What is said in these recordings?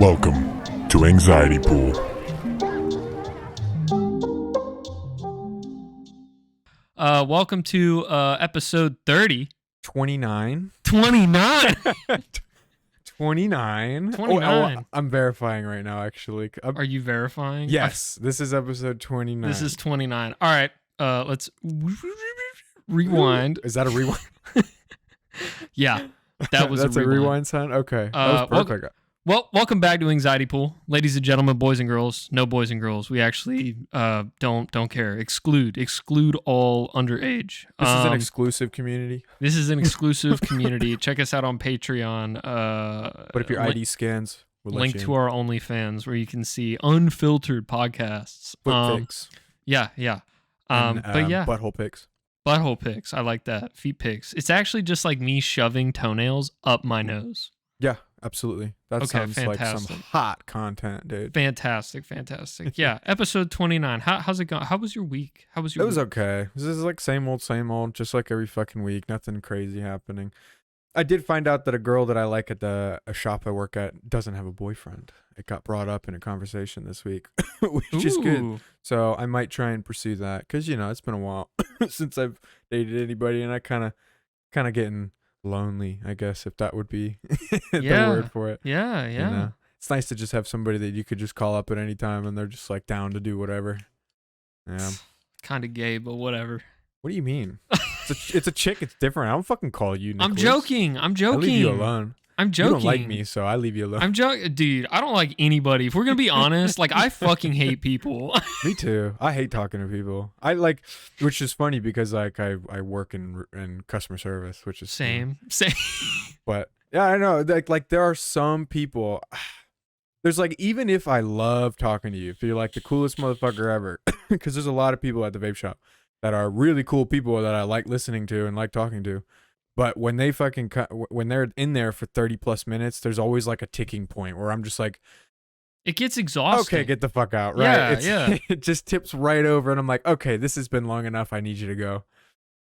Welcome to Anxiety Pool. Welcome to episode 30. 29. 29? 29. 29. I'm verifying right now, actually. Are you verifying? Yes, this is episode 29. This is 29. All right, let's rewind. Is that a rewind? Yeah, that was That's a rewind sound? Okay, that was perfect. Welcome back to Anxiety Pool. Ladies and gentlemen, boys and girls. No boys and girls. We actually don't care. Exclude all underage. This is an exclusive community. This is an exclusive community. Check us out on Patreon. But if your ID scans, we'll link let you to our OnlyFans where you can see unfiltered podcasts. foot pics. Yeah. But yeah, butthole pics. Butthole pics. I like that. Feet pics. It's actually just like me shoving toenails up my nose. Yeah, absolutely. That sounds like some hot content, dude. Fantastic. Yeah, episode 29. How's it going? How was your week? It was okay. This is like same old, just like every fucking week. Nothing crazy happening. I did find out that a girl that I like at a shop I work at doesn't have a boyfriend. It got brought up in a conversation this week, which is good. So I might try and pursue that because, it's been a while since I've dated anybody, and I kind of getting lonely, I guess, if that would be the word for it. Yeah. It's nice to just have somebody that you could just call up at any time and they're just like down to do whatever. Yeah. Kind of gay, but whatever. What do you mean? It's a chick. It's different. I don't fucking call you Nicholas. I'm joking. I leave you alone. I'm joking. You don't like me, so I leave you alone. I'm joking. Dude, I don't like anybody. If we're going to be honest, like, I fucking hate people. Me too. I hate talking to people. Which is funny because, like, I work in customer service, which is... Same. But, yeah, I know. Like, there are some people... There's, like, even if I love talking to you, if you're, like, the coolest motherfucker ever, because there's a lot of people at the vape shop that are really cool people that I like listening to and like talking to. But when they when they're in there for 30 plus minutes, there's always like a ticking point where I'm just like, it gets exhausting. Okay, get the fuck out, right? Yeah. It just tips right over, and I'm like, okay, this has been long enough. I need you to go.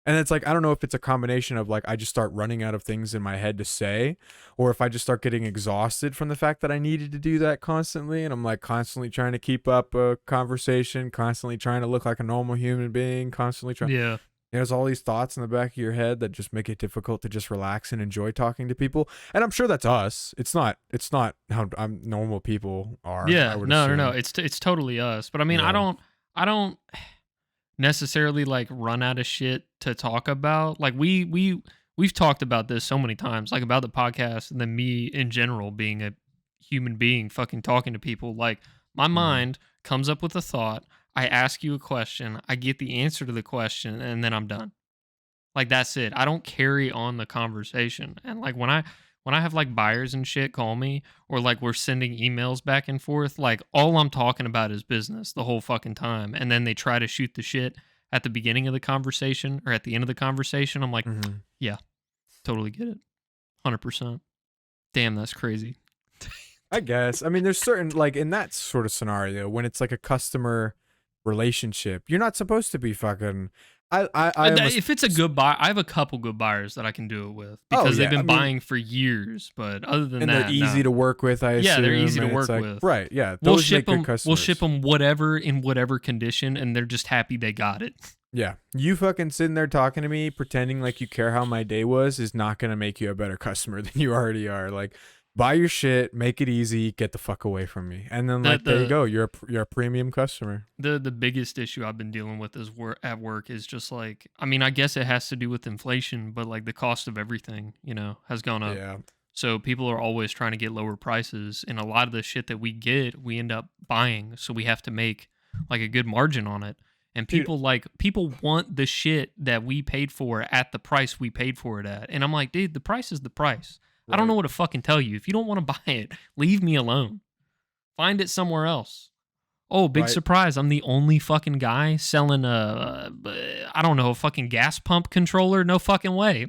And it's like, I don't know if it's a combination of like I just start running out of things in my head to say, or if I just start getting exhausted from the fact that I needed to do that constantly, and I'm like constantly trying to keep up a conversation, constantly trying to look like a normal human being, constantly trying. Yeah. There's all these thoughts in the back of your head that just make it difficult to just relax and enjoy talking to people. And I'm sure that's us. It's not how normal people are. Yeah. No. It's totally us. But I mean, yeah. I don't necessarily like run out of shit to talk about. Like we've talked about this so many times, like about the podcast and then me in general being a human being fucking talking to people. Like my mind comes up with a thought. I ask you a question, I get the answer to the question, and then I'm done. Like, that's it. I don't carry on the conversation. And like when I have like buyers and shit call me, or like we're sending emails back and forth, like all I'm talking about is business the whole fucking time. And then they try to shoot the shit at the beginning of the conversation or at the end of the conversation. I'm like, yeah, totally get it. 100%. Damn, that's crazy. I guess. I mean, there's certain, like in that sort of scenario, when it's like a customer relationship, you're not supposed to be fucking if it's a good buy, I have a couple good buyers that I can do it with because they've been buying for years. But other than that, they're easy to work with. I assume. Yeah, they're easy to work with. Right? Yeah, we'll ship them whatever in whatever condition, and they're just happy they got it. Yeah, you fucking sitting there talking to me, pretending like you care how my day was, is not gonna make you a better customer than you already are. Like, buy your shit, make it easy, get the fuck away from me, and then there you go. You're a premium customer. The biggest issue I've been dealing with at work is just like, I mean, I guess it has to do with inflation, but like the cost of everything, has gone up. Yeah. So people are always trying to get lower prices, and a lot of the shit that we get, we end up buying. So we have to make like a good margin on it. And people want the shit that we paid for at the price we paid for it at. And I'm like, dude, the price is the price. Right. I don't know what to fucking tell you. If you don't want to buy it, leave me alone. Find it somewhere else. Oh, big surprise. I'm the only fucking guy selling a fucking gas pump controller? No fucking way.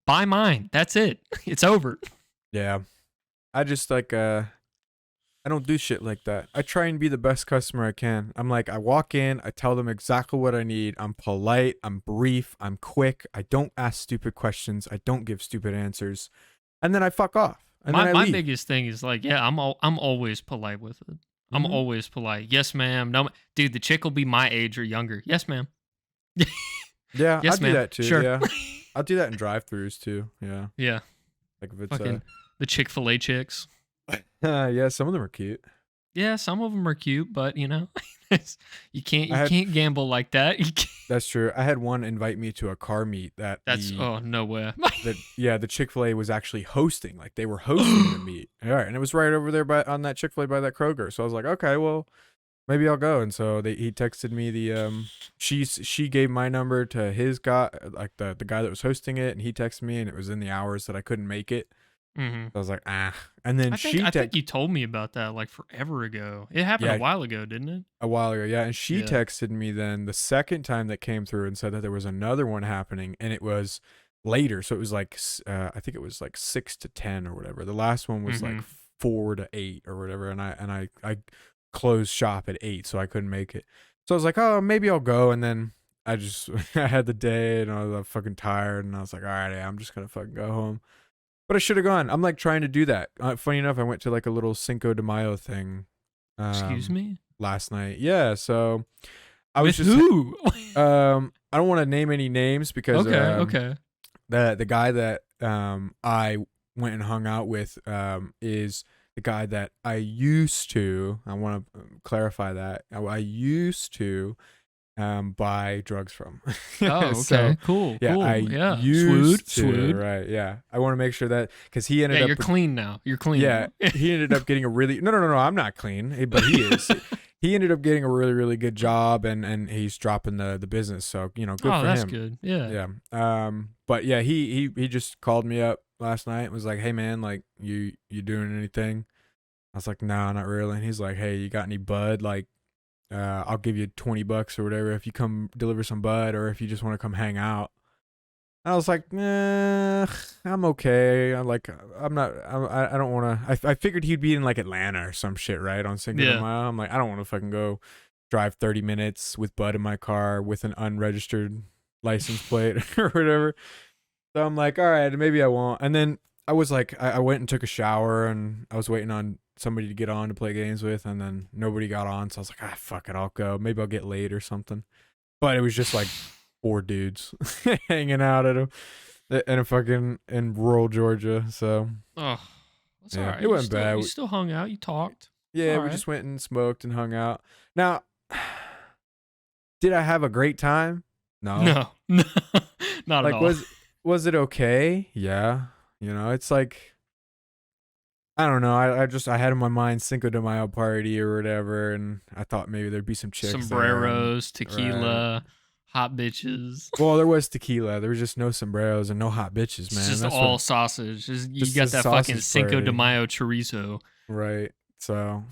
Buy mine. That's it. It's over. Yeah. I just like, I don't do shit like that. I try and be the best customer I can. I'm like, I walk in, I tell them exactly what I need. I'm polite, I'm brief, I'm quick. I don't ask stupid questions. I don't give stupid answers. And then I fuck off. And then I My leave. biggest thing is like, yeah, I'm always polite with it. I'm Mhm. always polite. Yes, ma'am. No, dude, the chick will be my age or younger. Yes, ma'am. Yeah, I'll Yes, do ma'am. that too. Sure. Yeah. I'll do that in drive-throughs too. Yeah. Yeah. Like if it's Fucking the Chick-fil-A chicks. yeah, some of them are cute. Yeah, some of them are cute, but you know, you I had can't gamble like that. You can't, That's true. I had one invite me to a car meet that that's no way. the Chick-fil-A was actually hosting. Like they were hosting the meet. All right, and it was right over there on that Chick-fil-A by that Kroger. So I was like, okay, well, maybe I'll go. And so he texted me she gave my number to his guy, like the guy that was hosting it, and he texted me, and it was in the hours that I couldn't make it. Mm-hmm. So I was like, and then I think you told me about that like forever ago. It happened a while ago, didn't it? a while ago, yeah. And she texted me then the second time that came through and said that there was another one happening, and it was later. So it was like I think it was like 6 to 10 or whatever. The last one was like 4 to 8 or whatever, and I closed shop at 8, so I couldn't make it. So I was like, oh, maybe I'll go. And then I just I had the day and I was fucking tired, and I was like, all right, yeah, I'm just gonna fucking go home. But I should have gone. I'm like trying to do that. Funny enough, I went to like a little Cinco de Mayo thing. Excuse me? Last night. Yeah, so I was With just who? I don't want to name any names because okay. the guy that I went and hung out with is the guy that I used to. I want to clarify that. I used to buy drugs from. Oh, okay. So, cool. yeah, cool. I yeah. used to, Swood. right? Yeah, I want to make sure that because he ended Yeah, up. you're clean now. You're clean. Yeah, now. he ended up getting a really no. I'm not clean, but he is. He ended up getting a really really good job, and he's dropping the business. So good for him. Oh, that's good. Yeah. Yeah. But yeah, he just called me up last night and was like, hey man, like you doing anything? I was like, no, not really. And he's like, hey, you got any bud? Like, I'll give you $20 or whatever if you come deliver some bud, or if you just want to come hang out. I was like, nah, I'm okay. I don't want to. I figured he'd be in like Atlanta or some shit, right? On Cinco de Mayo. I'm like, I don't want to fucking go drive 30 minutes with bud in my car with an unregistered license plate or whatever. So I'm like, all right, maybe I won't. And then I was like, I went and took a shower, and I was waiting on somebody to get on to play games with, and then nobody got on. So I was like, fuck it, I'll go. Maybe I'll get late or something. But it was just like 4 dudes hanging out in rural Georgia. So that's all right. It wasn't bad. You still hung out. You talked. Yeah, all we right. just went and smoked and hung out. Now, did I have a great time? No, not like at all. was it okay? Yeah, it's like, I don't know. I had in my mind Cinco de Mayo party or whatever, and I thought maybe there'd be some chicks sombreros, there, tequila, right. hot bitches. Well, there was tequila. There was just no sombreros and no hot bitches, man. It's just That's all sausage. You just got a that fucking sausage Cinco de party. Mayo chorizo. Right. So,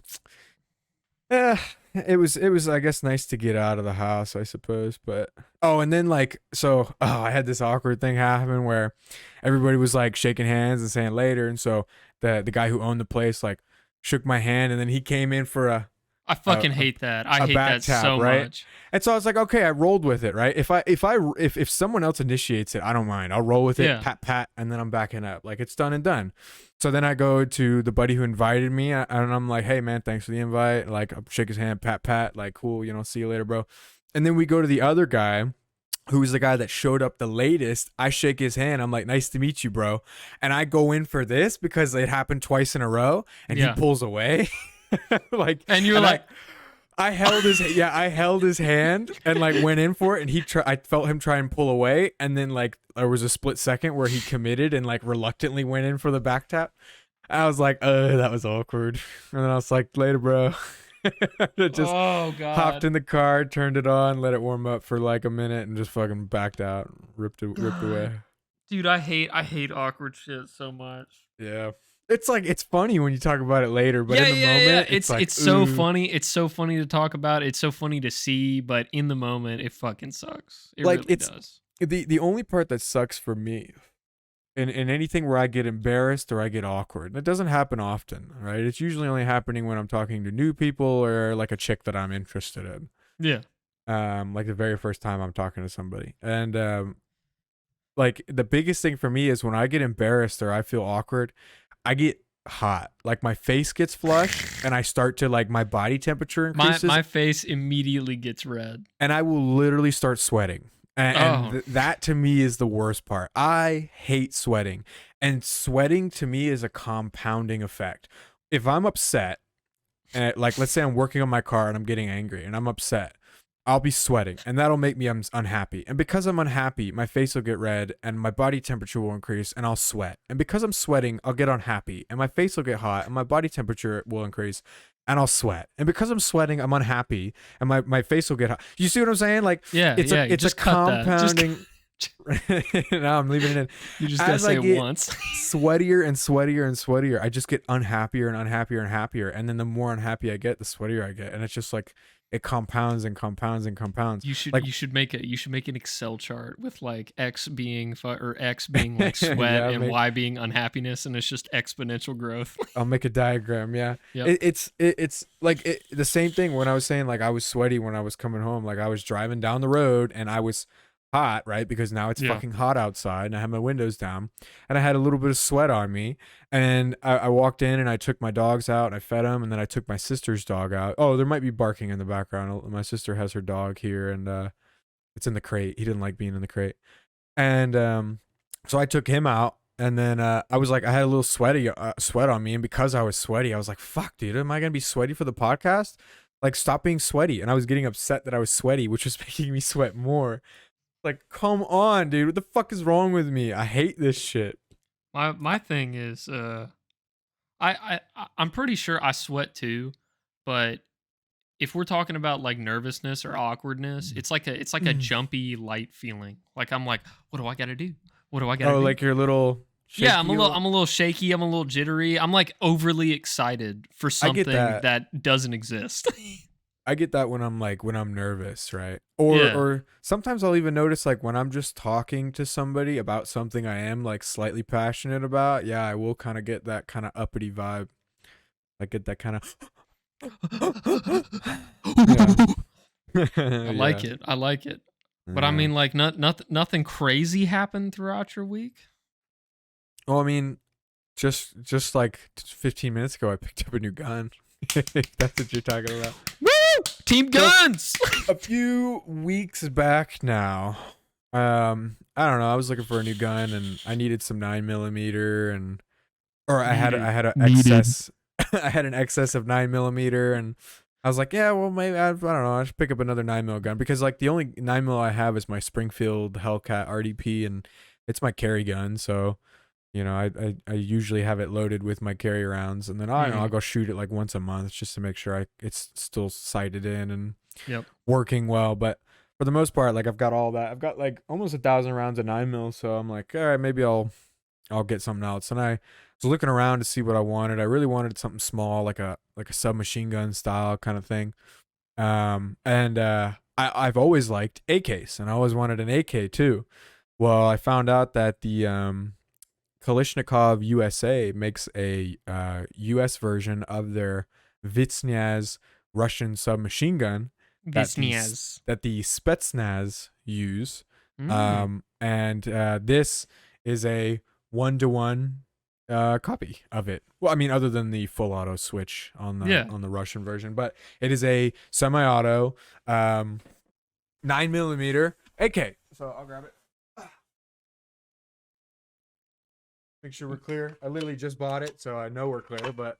yeah, it was I guess nice to get out of the house, I suppose. But and then I had this awkward thing happen where everybody was like shaking hands and saying later, and so the guy who owned the place like shook my hand, and then he came in for I fucking hate that. I hate that tap, so right? much. And so I was like, okay, I rolled with it, right? If someone else initiates it, I don't mind. I'll roll with it, pat, and then I'm backing up. Like, it's done and done. So then I go to the buddy who invited me, and I'm like, hey man, thanks for the invite. Like, I'll shake his hand, pat, like, cool, see you later, bro. And then we go to the other guy, who was the guy that showed up the latest. I shake his hand. I'm like, nice to meet you, bro. And I go in for this because it happened twice in a row, and he pulls away. And you're like, I held his hand and like went in for it, and I felt him try and pull away, and then like there was a split second where he committed and like reluctantly went in for the back tap. I was like, that was awkward. And then I was like, later, bro. Just hopped in the car, turned it on, let it warm up for like a minute, and just fucking backed out, ripped away. Dude, I hate awkward shit so much. Yeah. It's like, it's funny when you talk about it later, but in the moment, it's like, so funny. It's so funny to talk about. It's so funny to see, but in the moment, it fucking sucks. It really does. The only part that sucks for me in anything where I get embarrassed or I get awkward, that doesn't happen often, right? It's usually only happening when I'm talking to new people or like a chick that I'm interested in. Yeah. Like the very first time I'm talking to somebody. And like the biggest thing for me is when I get embarrassed or I feel awkward, I get hot. Like my face gets flushed and I start to like my body temperature increases. My face immediately gets red. And I will literally start sweating. And that to me is the worst part. I hate sweating. And sweating to me is a compounding effect. If I'm upset, and like let's say I'm working on my car and I'm getting angry and I'm upset, I'll be sweating and that'll make me unhappy. And because I'm unhappy, my face will get red and my body temperature will increase and I'll sweat. And because I'm sweating, I'll get unhappy and my face will get hot and my body temperature will increase and I'll sweat. And because I'm sweating, I'm unhappy and my face will get hot. You see what I'm saying? Like, it's a compounding. Now I'm leaving it in. You just gotta say it once. Sweatier and sweatier and sweatier. I just get unhappier and unhappier and happier. And then the more unhappy I get, the sweatier I get. And it's just like it compounds and compounds and compounds. You should make an Excel chart with like X being like sweat and Y being unhappiness, and it's just exponential growth. I'll make a diagram. Yeah, yep. It's like the same thing when I was saying like I was sweaty when I was coming home. Like I was driving down the road and I was hot, right? Because now it's fucking hot outside and I have my windows down and I had a little bit of sweat on me and I walked in and I took my dogs out and I fed them and then I took my sister's dog out. Oh, there might be barking in the background. My sister has her dog here and it's in the crate. He didn't like being in the crate. And so I took him out and then I was like, I had a little sweat on me, and because I was sweaty, I was like, fuck, dude, am I gonna be sweaty for the podcast? Like, stop being sweaty. And I was getting upset that I was sweaty, which was making me sweat more. Like, come on, dude. What the fuck is wrong with me? I hate this shit. My thing is, I'm pretty sure I sweat too, but if we're talking about like nervousness or awkwardness, it's like a jumpy, light feeling. Like I'm like, what do I gotta do? What do I gotta do? Oh, like you're a little shaky. Yeah, I'm a little shaky. I'm a little jittery. I'm like overly excited for something that doesn't exist. I get that when I'm nervous, right? Or sometimes I'll even notice like when I'm just talking to somebody about something I am like slightly passionate about. Yeah, I will kind of get that kind of uppity vibe. I get that kind of. I like it. I like it. But I mean, like, nothing crazy happened throughout your week. Well, I mean, just like 15 minutes ago, I picked up a new gun. That's what you're talking about. Woo! Team guns. A few weeks back now, I don't know. I was looking for a new gun, and I needed some 9mm, I had an excess. I had an excess of 9mm, and I was like, yeah, well, maybe I don't know. I should pick up another 9mm gun because like the only 9mm I have is my Springfield Hellcat RDP, and it's my carry gun, so. You know, I usually have it loaded with my carry rounds, and then I'll go shoot it like once a month just to make sure it's still sighted in and working well. But for the most part, like I've got all that. I've got like almost 1,000 rounds of 9mm, so I'm like, all right, maybe I'll get something else. And I was looking around to see what I wanted. I really wanted something small, like a submachine gun style kind of thing. I've always liked AKs, and I always wanted an AK too. Well, I found out that the Kalashnikov USA makes a US version of their Vitsnyaz Russian submachine gun that the Spetsnaz use. This is a 1-to-1 copy of it. Well, I mean, other than the full auto switch on the Russian version, but it is a semi-auto 9mm AK. So I'll grab it. Make sure we're clear. I literally just bought it, so I know we're clear, but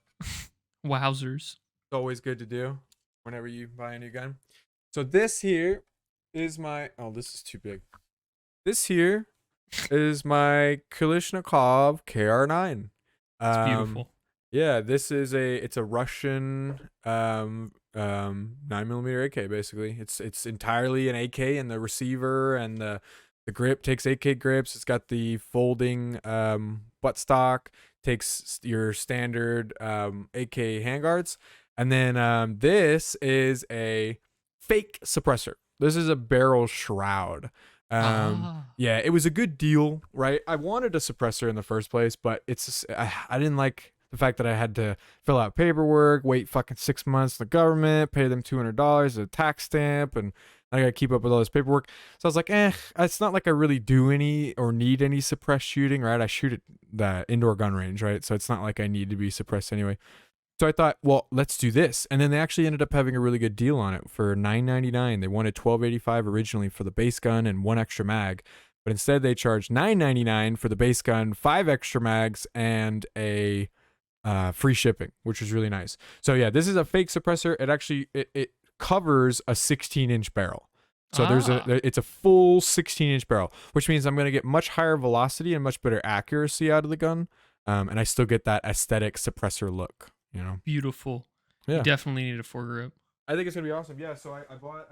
wowzers. It's always good to do whenever you buy a new gun. So this here is my this is too big. This here is my Kalashnikov KR9. It's beautiful. Yeah, this is it's a Russian 9mm AK basically. It's entirely an AK in the receiver, and the grip takes AK grips. It's got the folding buttstock, takes your standard AK handguards. And then this is a fake suppressor. This is a barrel shroud. Yeah, it was a good deal, right? I wanted a suppressor in the first place, but I didn't like the fact that I had to fill out paperwork, wait fucking 6 months to the government, pay them $200 a tax stamp, and I gotta keep up with all this paperwork. So I was like, it's not like I really do any or need any suppressed shooting, right? I shoot it that indoor gun range, right? So it's not like I need to be suppressed anyway. So I thought, well, let's do this. And then they actually ended up having a really good deal on it for $9.99. They wanted $12.85 originally for the base gun and 1 extra mag, but instead they charged $9.99 for the base gun, 5 extra mags, and a free shipping, which was really nice. So yeah, this is a fake suppressor. It actually it covers a 16-inch barrel. So it's a full 16-inch barrel, which means I'm going to get much higher velocity and much better accuracy out of the gun, and I still get that aesthetic suppressor look. You know, beautiful. Yeah, you definitely need a foregrip. I think it's gonna be awesome. Yeah, so I bought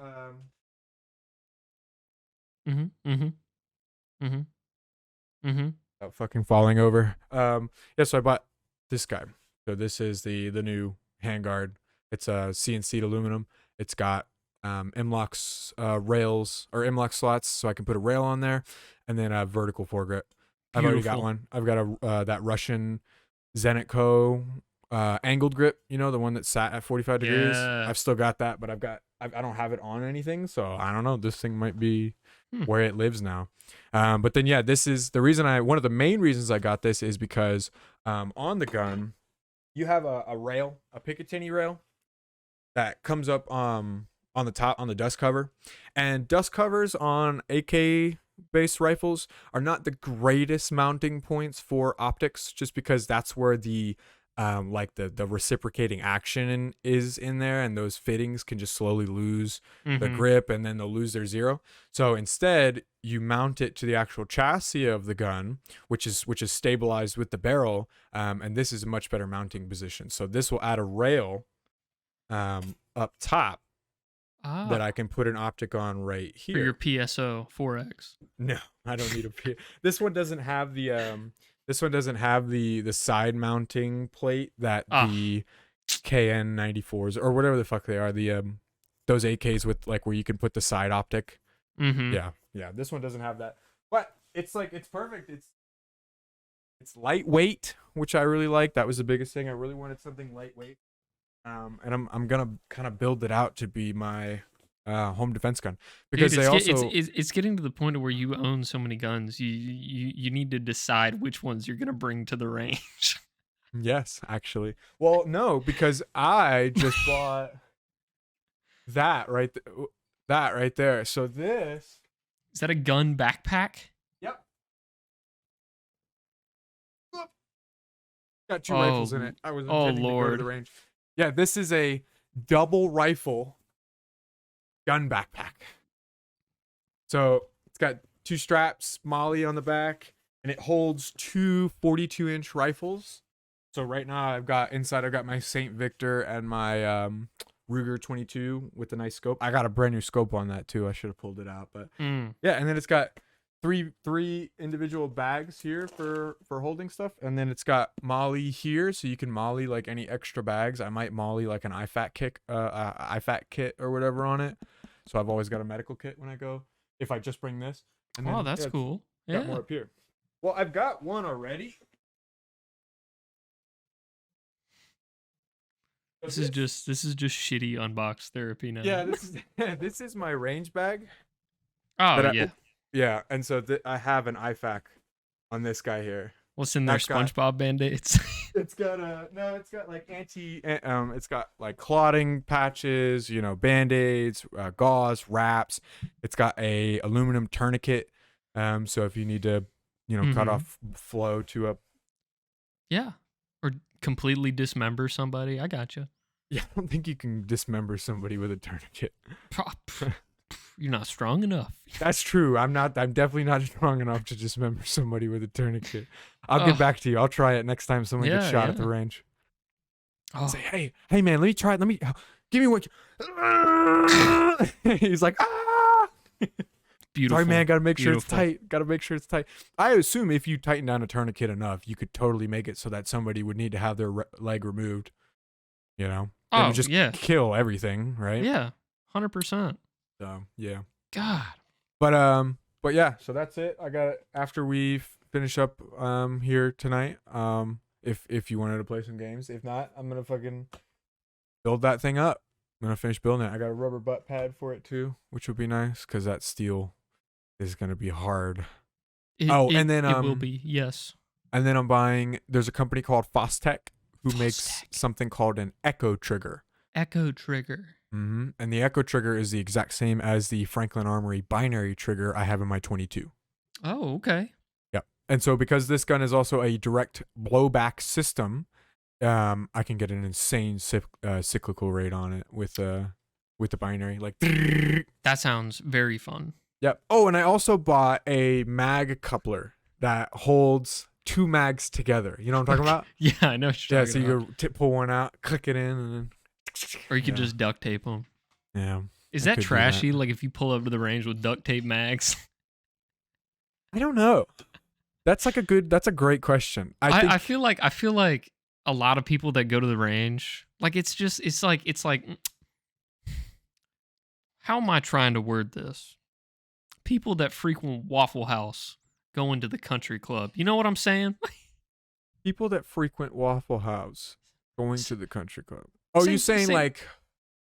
Oh, fucking falling over. Yeah, so I bought this guy. So this is the new Handguard. It's a CNC'd aluminum. It's got M-LOK's rails or M-LOK slots, so I can put a rail on there, and then a vertical foregrip. I've already got one. I've got a that Russian Zenitco angled grip, you know, the one that sat at 45 degrees. I've still got that, but I don't have it on anything, so I don't know. This thing might be where it lives now. But then yeah, this is the reason one of the main reasons I got this is because on the gun you have a rail, a Picatinny rail that comes up on the top on the dust cover, and dust covers on AK based rifles are not the greatest mounting points for optics, just because that's where the like the reciprocating action is in there, and those fittings can just slowly lose the grip, and then they'll lose their zero. So instead you mount it to the actual chassis of the gun, which is stabilized with the barrel, and this is a much better mounting position. So this will add a rail up top that I can put an optic on right here. For your PSO 4X. No, I don't need a this one doesn't have the side mounting plate that the KN94s or whatever the fuck they are, the those AKs with like where you can put the side optic. Yeah, this one doesn't have that, but it's perfect. It's lightweight, which I really like. That was the biggest thing. I really wanted something lightweight, and I'm gonna kind of build it out to be my home defense gun, because it's getting to the point of where you own so many guns, you need to decide which ones you're gonna bring to the range. Yes, actually. Well, no, because I just bought that right there. So this is that a gun backpack? Yep. Got 2 rifles in it. I was intending to go to the range. Yeah, this is a double rifle gun backpack. So it's got 2 straps, Molly on the back, and it holds 2 42-inch rifles. So right now I've got my St. Victor and my Ruger 22 with a nice scope. I got a brand new scope on that too. I should have pulled it out, but yeah. And then it's got three individual bags here for holding stuff, and then it's got Molly here, so you can Molly like any extra bags. I might Molly like an IFAK kit or whatever on it. So I've always got a medical kit when I go, if I just bring this. And then, that's cool. Got more up here. Well, I've got one already. This is just shitty unbox therapy now. Yeah, this is my range bag. Oh yeah. Yeah, and so I have an IFAK on this guy here. What's in there? SpongeBob Band-Aids? It's got like it's got like clotting patches, you know, Band-Aids, gauze, wraps. It's got a aluminum tourniquet, so if you need to, you know, cut off flow to a or completely dismember somebody. I gotcha. Yeah, I don't think you can dismember somebody with a tourniquet. You're not strong enough. That's true. I'm definitely not strong enough to dismember somebody with a tourniquet. I'll get back to you. I'll try it next time someone gets shot at the range. Say, hey man, let me try it. Give me what. He's like, Beautiful. Sorry, man. Got to make sure it's tight. I assume if you tighten down a tourniquet enough, you could totally make it so that somebody would need to have their leg removed. You know, it would just kill everything, right? Yeah, 100%. So yeah. God. But yeah. So that's it. I got it after we finish up here tonight. If you wanted to play some games, if not, I'm gonna fucking build that thing up. I'm gonna finish building it. I got a rubber butt pad for it too, which would be nice because that steel is gonna be hard. And then it will be, yes. And then I'm buying, there's a company called Fostech who makes something called an Echo Trigger. Echo Trigger. And the Echo Trigger is the exact same as the Franklin Armory binary trigger I have in my 22. Oh, okay. Yep. And so because this gun is also a direct blowback system, I can get an insane cyclical rate on it with the binary. Like that sounds very fun. Yep. Oh, and I also bought a mag coupler that holds 2 mags together. You know what I'm talking about? Yeah, I know what you're talking about. So you pull one out, click it in, and then... Or you could just duct tape them. Yeah. Is that trashy? Like if you pull up to the range with duct tape mags? I don't know. That's a great question. I feel like a lot of people that go to the range, like it's like how am I trying to word this? People that frequent Waffle House going to the country club. You know what I'm saying? People that frequent Waffle House going to the country club. Oh, you're saying like,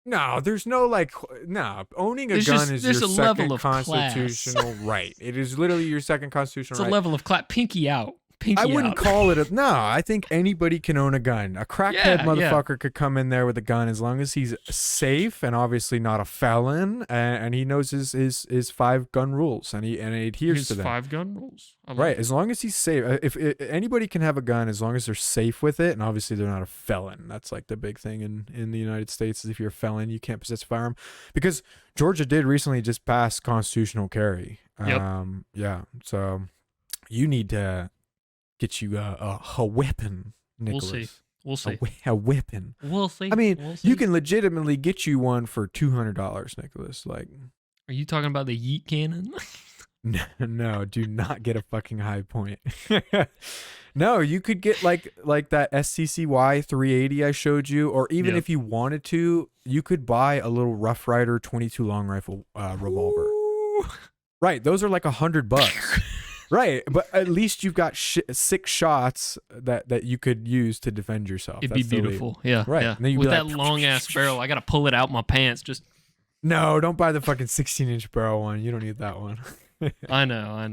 no, there's no like, no, owning a gun is your second constitutional right. It is literally your second constitutional right. It's a level of class. Pinky out. I wouldn't call it no, I think anybody can own a gun. A crackhead motherfucker could come in there with a gun as long as he's safe and obviously not a felon and he knows his 5 gun rules and he adheres to them. 5 gun rules. Right, as long as he's safe. If anybody can have a gun as long as they're safe with it and obviously they're not a felon. That's like the big thing in the United States is if you're a felon, you can't possess a firearm because Georgia did recently just pass constitutional carry. Yep. Yeah, so you need to get you a weapon, Nicholas. We'll see. A weapon. We'll see. I mean, you can legitimately get you one for $200, Nicholas. Like, are you talking about the yeet cannon? No, do not get a fucking high point. No, you could get like that SCCY 380 I showed you, or even if you wanted to, you could buy a little Rough Rider 22 long rifle revolver. Ooh. Right, those are like $100. Right, but at least you've got 6 shots that you could use to defend yourself. It'd be beautiful. Yeah, right. Yeah. With that long ass barrel, I gotta pull it out my pants. Just no, don't buy the fucking 16-inch barrel one. You don't need that one. I know. I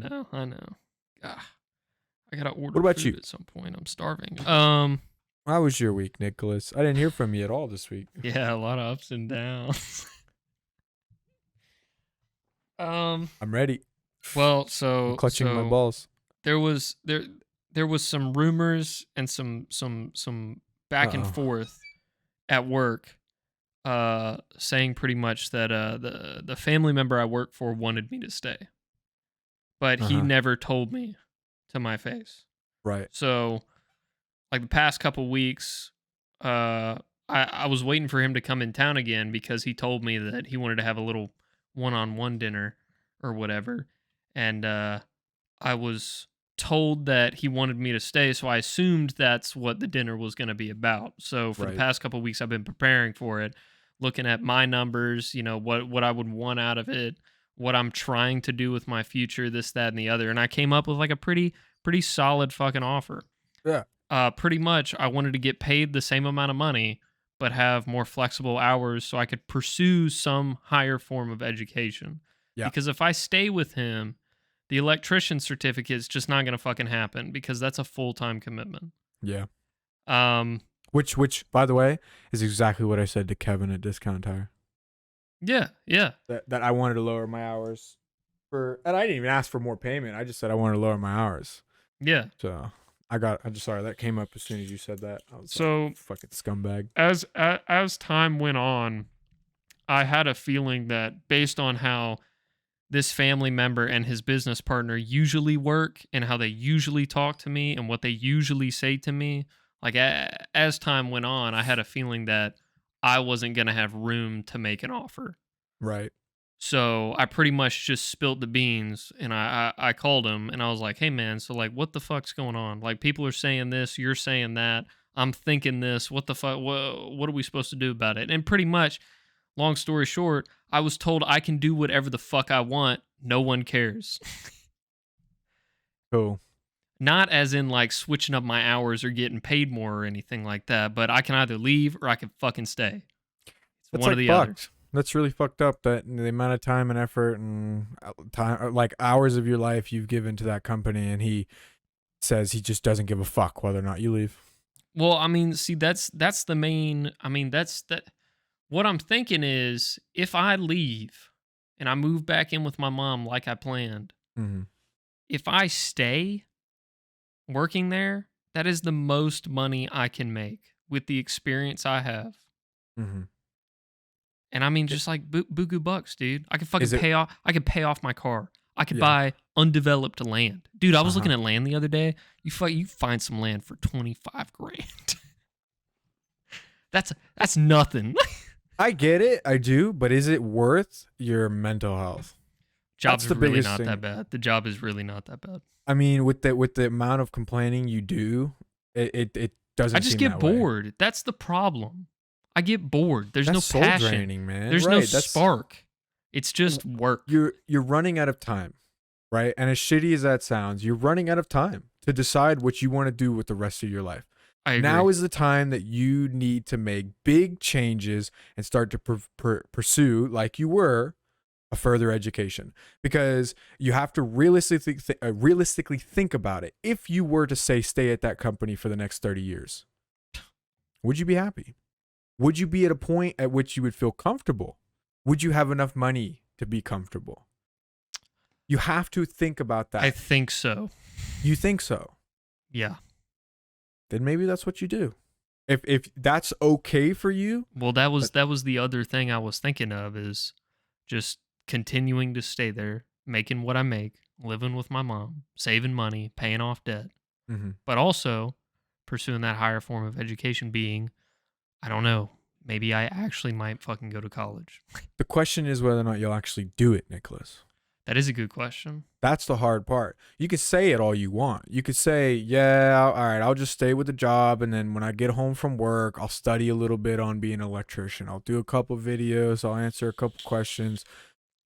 gotta order. What about food you? At some point, I'm starving. How was your week, Nicholas? I didn't hear from you at all this week. Yeah, a lot of ups and downs. I'm ready. Well, so I'm clutching my balls. There was some rumors and some back and forth at work, saying pretty much that the family member I work for wanted me to stay, but he never told me to my face. Right. So, like the past couple weeks, I was waiting for him to come in town again because he told me that he wanted to have a little one-on-one dinner or whatever. And I was told that he wanted me to stay, so I assumed that's what the dinner was going to be about. So for the past couple of weeks, I've been preparing for it, looking at my numbers, you know, what I would want out of it, what I'm trying to do with my future, this, that, and the other. And I came up with like a pretty solid fucking offer. Yeah. Pretty much, I wanted to get paid the same amount of money, but have more flexible hours so I could pursue some higher form of education. Yeah. Because if I stay with him, the electrician certificate is just not going to fucking happen because that's a full-time commitment. Yeah. Which, by the way, is exactly what I said to Kevin at Discount Tire. Yeah. That I wanted to lower my hours and I didn't even ask for more payment. I just said I wanted to lower my hours. Yeah. So sorry, that came up as soon as you said that. I was like, fucking scumbag. As time went on, I had a feeling that based on how this family member and his business partner usually work and how they usually talk to me and what they usually say to me, like as time went on, I had a feeling that I wasn't going to have room to make an offer. Right. So I pretty much just spilled the beans and I called him and I was like, hey man, so like what the fuck's going on? Like people are saying this, you're saying that, I'm thinking this, what the fuck, what are we supposed to do about it? And pretty much, long story short, I was told I can do whatever the fuck I want. No one cares. Cool. Not as in like switching up my hours or getting paid more or anything like that, but I can either leave or I can fucking stay. It's one or the other. That's really fucked up that the amount of time and effort and time, like hours of your life you've given to that company and he says he just doesn't give a fuck whether or not you leave. Well, I mean, see, that's the main. I mean, that's that. What I'm thinking is, if I leave and I move back in with my mom like I planned, Mm-hmm. if I stay working there, that is the most money I can make with the experience I have. Mm-hmm. And I mean, just like buku bucks, dude. I could fucking Is it- pay off. I could pay off my car. I could Yeah. buy undeveloped land, dude. I was Uh-huh. looking at land the other day. You find some land for 25 grand. That's nothing. I get it, I do, but is it worth your mental health? Job's That's the really biggest not thing. that bad. The job is really not that bad. I mean, with the amount of complaining you do, it doesn't. I just seem get that way. bored. That's the problem. I get bored. There's That's no soul passion. draining, man. There's no Right, that's- spark. It's just work. You're running out of time, right? And as shitty as that sounds, you're running out of time to decide what you want to do with the rest of your life. I agree. Now is the time that you need to make big changes and start to pursue, like you were, a further education, because you have to realistically think about it. If you were to say stay at that company for the next 30 years, would you be happy? Would you be at a point at which you would feel comfortable? Would you have enough money to be comfortable? You have to think about that. I think so. You think so? Yeah. Then maybe that's what you do. If that's okay for you. Well, that was the other thing I was thinking of, is just continuing to stay there, making what I make, living with my mom, saving money, paying off debt, Mm-hmm. but also pursuing that higher form of education, being, I don't know, maybe I actually might fucking go to college. The question is whether or not you'll actually do it, Nicholas. That is a good question. That's the hard part. You could say it all you want. You could say, yeah, all right, I'll just stay with the job, and then when I get home from work, I'll study a little bit on being an electrician. I'll do a couple videos. I'll answer a couple questions.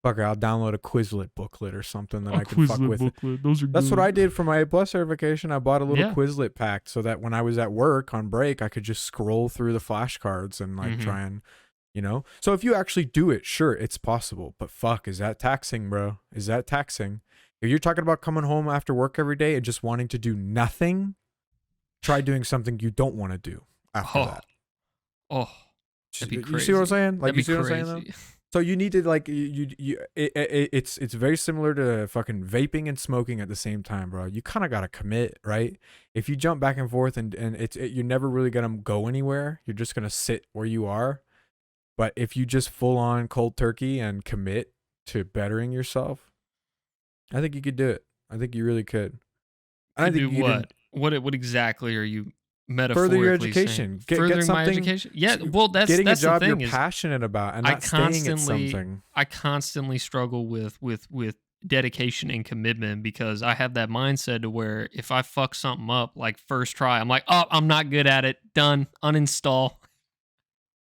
Fuck it, I'll download a Quizlet booklet or something that I can fuck with. Those are That's what I did for my A+ certification. I bought a little Yeah. Quizlet pack so that when I was at work on break, I could just scroll through the flashcards and like Mhm. try and, you know. So if you actually do it, sure, it's possible. But fuck, is that taxing, bro? Is that taxing? If you're talking about coming home after work every day and just wanting to do nothing, try doing something you don't want to do after Oh. that. Oh, that'd be You see what I'm crazy. saying? Like, That'd you be see what I'm saying though? crazy. So you need to like it's very similar to fucking vaping and smoking at the same time, bro. You kind of got to commit, right? If you jump back and forth and you're never really going to go anywhere. You're just going to sit where you are. But if you just full on cold turkey and commit to bettering yourself, I think you could do it. I think you really could. And I To think do you what? What exactly are you further metaphorically your education. saying? Get Furthering my something. education? Yeah, well, that's getting that's a job the thing you're is, passionate about and I not staying at constantly- something. I constantly struggle with dedication and commitment, because I have that mindset to where if I fuck something up like first try, I'm like, oh, I'm not good at it. Done. Uninstall.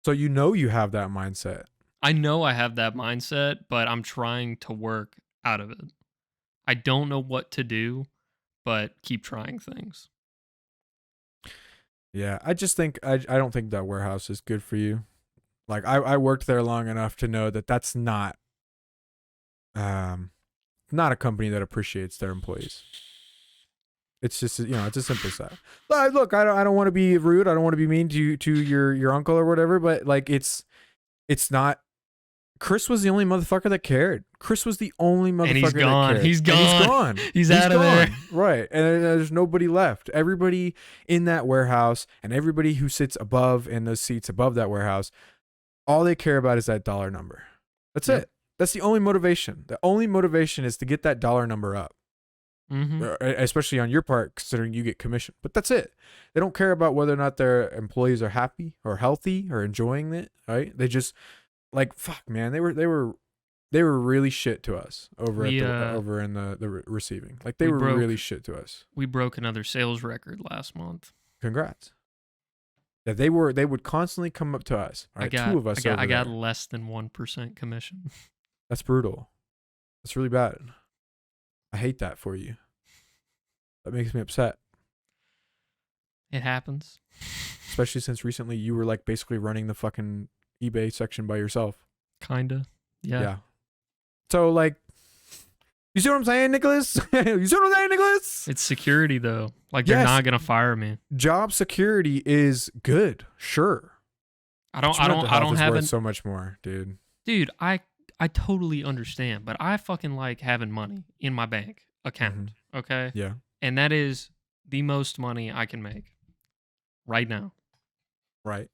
So you know you have that mindset. I know I have that mindset, but I'm trying to work out of it. I don't know what to do, but keep trying things. Yeah, I just think I don't think that warehouse is good for you. Like I worked there long enough to know that that's not a company that appreciates their employees. It's just, you know, it's as simple as that. Look, I don't want to be rude. I don't want to be mean to your uncle or whatever, but like it's not. Chris was the only motherfucker that cared. Chris was the only motherfucker And he's gone. that cared. He's And gone. He's gone. He's out of there. Right. And there's nobody left. Everybody in that warehouse and everybody who sits above in those seats above that warehouse, all they care about is that dollar number. That's Yep. it. That's the only motivation. The only motivation is to get that dollar number up. Mm-hmm. Especially on your part, considering you get commission. But that's it. They don't care about whether or not their employees are happy or healthy or enjoying it. Right? They just like, fuck, man. They were really shit to us over in the receiving. Like they we were broke- really shit to us. We broke another sales record last month. Congrats. Yeah, they would constantly come up to us. All right, two of us. I over got there. less than 1% commission. That's brutal. That's really bad. I hate that for you. That makes me upset. It happens. Especially since recently you were like basically running the fucking eBay section by yourself. Kinda. Yeah. So like You see what I'm saying, Nicholas? You see what I'm saying, Nicholas? It's security though. Like they're Yes. not gonna fire me. Job security is good, sure. I don't Worth have so much more, dude. dude, I totally understand, but I fucking like having money in my bank account. Okay? Yeah. And that is the most money I can make right now. Right.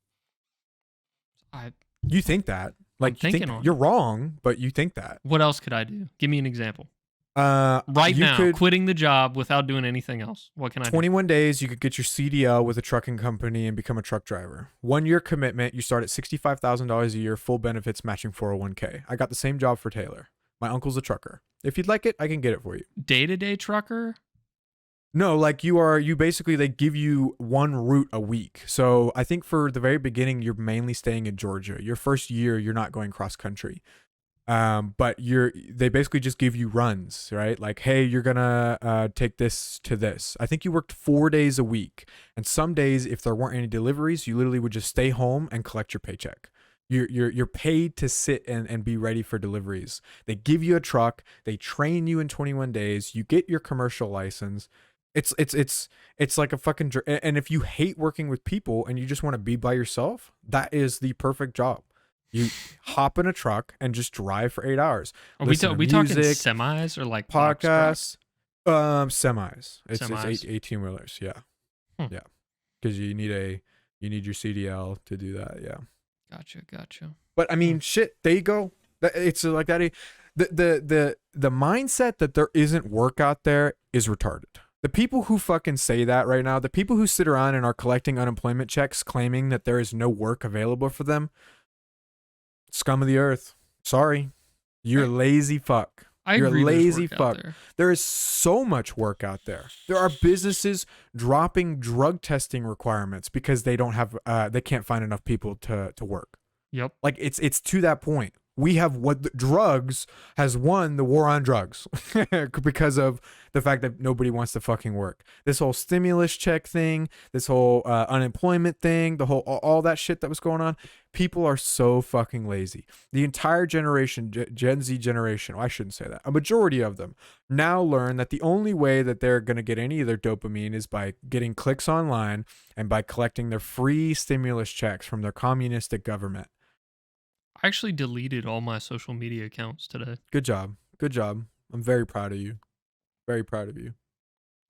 I You think that. Like I'm thinking on you're wrong, but you think that. What else could I do? Give me an example. You Now, could, quitting the job without doing anything else. What can I do? 21 days, you could get your CDL with a trucking company and become a truck driver. 1 year commitment, you start at $65,000 a year, full benefits matching 401k. I got the same job for Taylor. My uncle's a trucker. If you'd like it, I can get it for you. Day-to-day trucker? No, like you basically, they give you one route a week. So I think for the very beginning, you're mainly staying in Georgia. Your first year, you're not going cross country. But they basically just give you runs, right? Like, hey, you're gonna take this to this. I think you worked 4 days a week, and some days, if there weren't any deliveries, you literally would just stay home and collect your paycheck. You're paid to sit and be ready for deliveries. They give you a truck, they train you in 21 days, you get your commercial license. It's like a fucking, and if you hate working with people and you just want to be by yourself, that is the perfect job. You hop in a truck and just drive for 8 hours. Are we talking semis or like podcasts? Semis. It's Semis. 18 wheelers. Yeah, yeah. Because you need your CDL to do that. Yeah. Gotcha. But I mean, shit. There you go. It's like that. The mindset that there isn't work out there is retarded. The people who fucking say that right now, the people who sit around and are collecting unemployment checks claiming that there is no work available for them, scum of the earth. Sorry. You're lazy fuck. You're agree lazy there's work out fuck. there. There is so much work out there. There are businesses dropping drug testing requirements because they don't have they can't find enough people to work. Yep. Like it's to that point. We have drugs has won the war on drugs because of the fact that nobody wants to fucking work. This whole stimulus check thing, this whole unemployment thing, the whole all that shit that was going on. People are so fucking lazy. The entire generation, Gen Z generation, well, I shouldn't say that. A majority of them now learn that the only way that they're going to get any of their dopamine is by getting clicks online and by collecting their free stimulus checks from their communistic government. I actually deleted all my social media accounts today. Good job. I'm very proud of you. Very proud of you.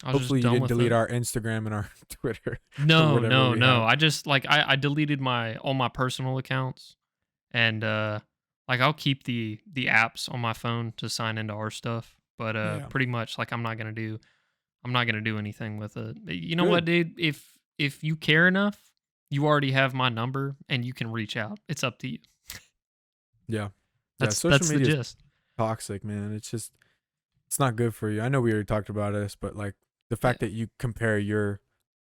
I was Hopefully just you done didn't with delete it. our Instagram and our Twitter. No. I just I deleted all my personal accounts, and I'll keep the apps on my phone to sign into our stuff, but pretty much I'm not gonna do anything with it. You know what, dude? If you care enough, you already have my number and you can reach out. It's up to you. Yeah. That's social the media is gist. toxic, man. It's not good for you. I know we already talked about this, but like the fact that you compare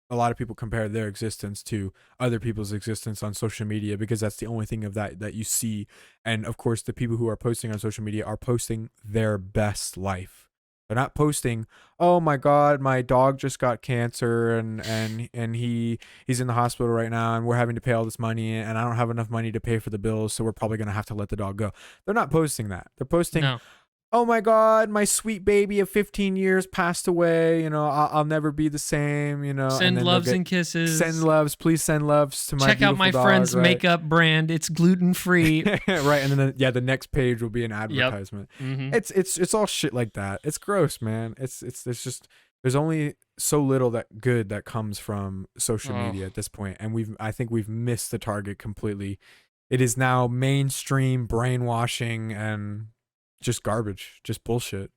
a lot of people compare their existence to other people's existence on social media because that's the only thing of that you see. And of course, the people who are posting on social media are posting their best life. They're not posting, oh my God, my dog just got cancer and he's in the hospital right now and we're having to pay all this money and I don't have enough money to pay for the bills, so we're probably gonna have to let the dog go. They're not posting that. They're posting, No. oh my God, my sweet baby of 15 years passed away. You know, I'll never be the same. You know, Send loves and kisses. Send loves, please send loves to my Check out my dog, friend's right? makeup brand. It's gluten free. Right, and then the next page will be an advertisement. Mm-hmm. It's all shit like that. It's gross, man. It's there's only so little that good that comes from social media at this point, and I think we've missed the target completely. It is now mainstream brainwashing and just garbage, just bullshit.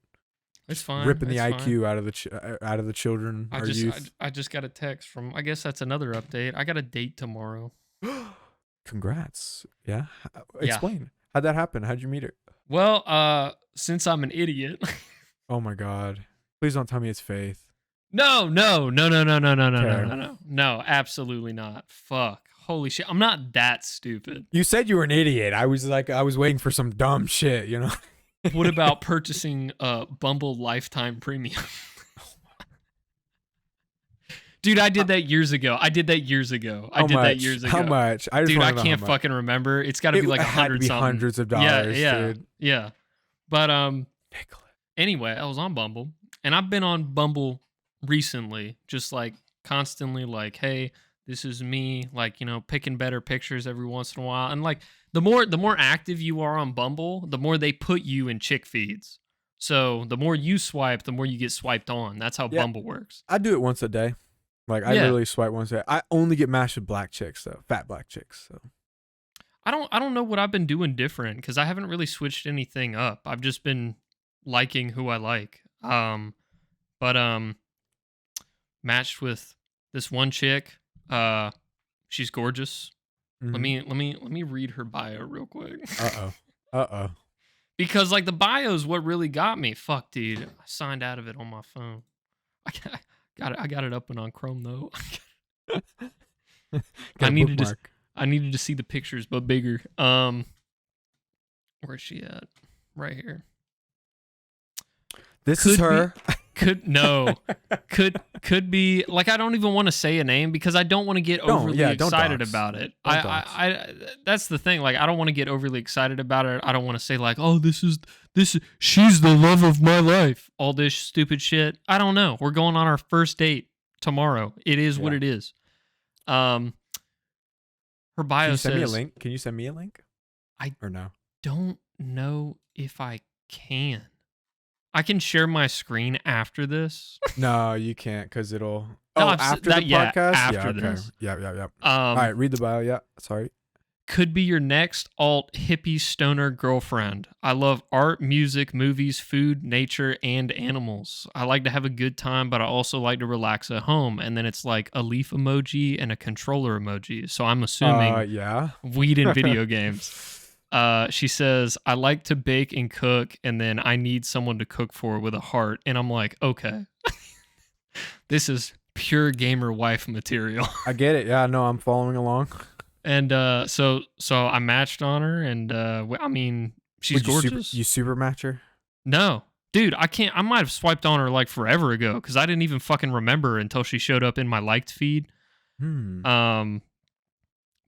It's fine. Ripping the it's IQ fine. out of the children, our youth. I just got a text from. I guess that's another update. I got a date tomorrow. Congrats. Yeah. Explain. How'd that happen? How'd you meet her? Well, since I'm an idiot. Oh my God. Please don't tell me it's Faith. No, absolutely not. Fuck. Holy shit. I'm not that stupid. You said you were an idiot. I was waiting for some dumb shit, you know? What about purchasing Bumble Lifetime Premium? Dude, I did that years ago. How much? I just Dude, I can't fucking remember. It's got to be like $100 something. Hundreds of dollars, dude. Yeah. But Nicholas. anyway, I was on Bumble, and I've been on Bumble recently, just like constantly like, hey, this is me, like, you know, picking better pictures every once in a while. And like the more active you are on Bumble, the more they put you in chick feeds. So the more you swipe, the more you get swiped on. That's how Bumble works. I do it once a day. Like I literally swipe once a day. I only get matched with black chicks though, fat black chicks. So I don't know what I've been doing different because I haven't really switched anything up. I've just been liking who I like. But matched with this one chick. She's gorgeous. Mhm. Let me read her bio real quick. Uh-oh. Because like the bio is what really got me. Fuck, dude. I signed out of it on my phone. I got it up and on Chrome though. I needed to see the pictures, but bigger. Where's she at? Right here. This is her. Could be like I don't even want to say a name because I don't want to get overly excited about it. I that's the thing. Like I don't want to get overly excited about it. I don't want to say like, oh, she's the love of my life. All this stupid shit. I don't know. We're going on our first date tomorrow. It is what it is. Her bio says. Can you send me a link? Can you send me a link? Or no? Don't know if I can. I can share my screen after this. No, you can't because it'll. No, after the podcast. After okay. this. Yeah. All right, read the bio. Yeah, sorry. Could be your next alt hippie stoner girlfriend. I love art, music, movies, food, nature, and animals. I like to have a good time, but I also like to relax at home. And then it's like a leaf emoji and a controller emoji. So I'm assuming weed and video games. She says, I like to bake and cook, and then I need someone to cook for with a heart. And I'm like, okay, this is pure gamer wife material. I get it. Yeah, no, I'm following along. And so I matched on her, and I mean, she's gorgeous. You super match her? No, dude, I can't. I might have swiped on her like forever ago because I didn't even fucking remember until she showed up in my liked feed.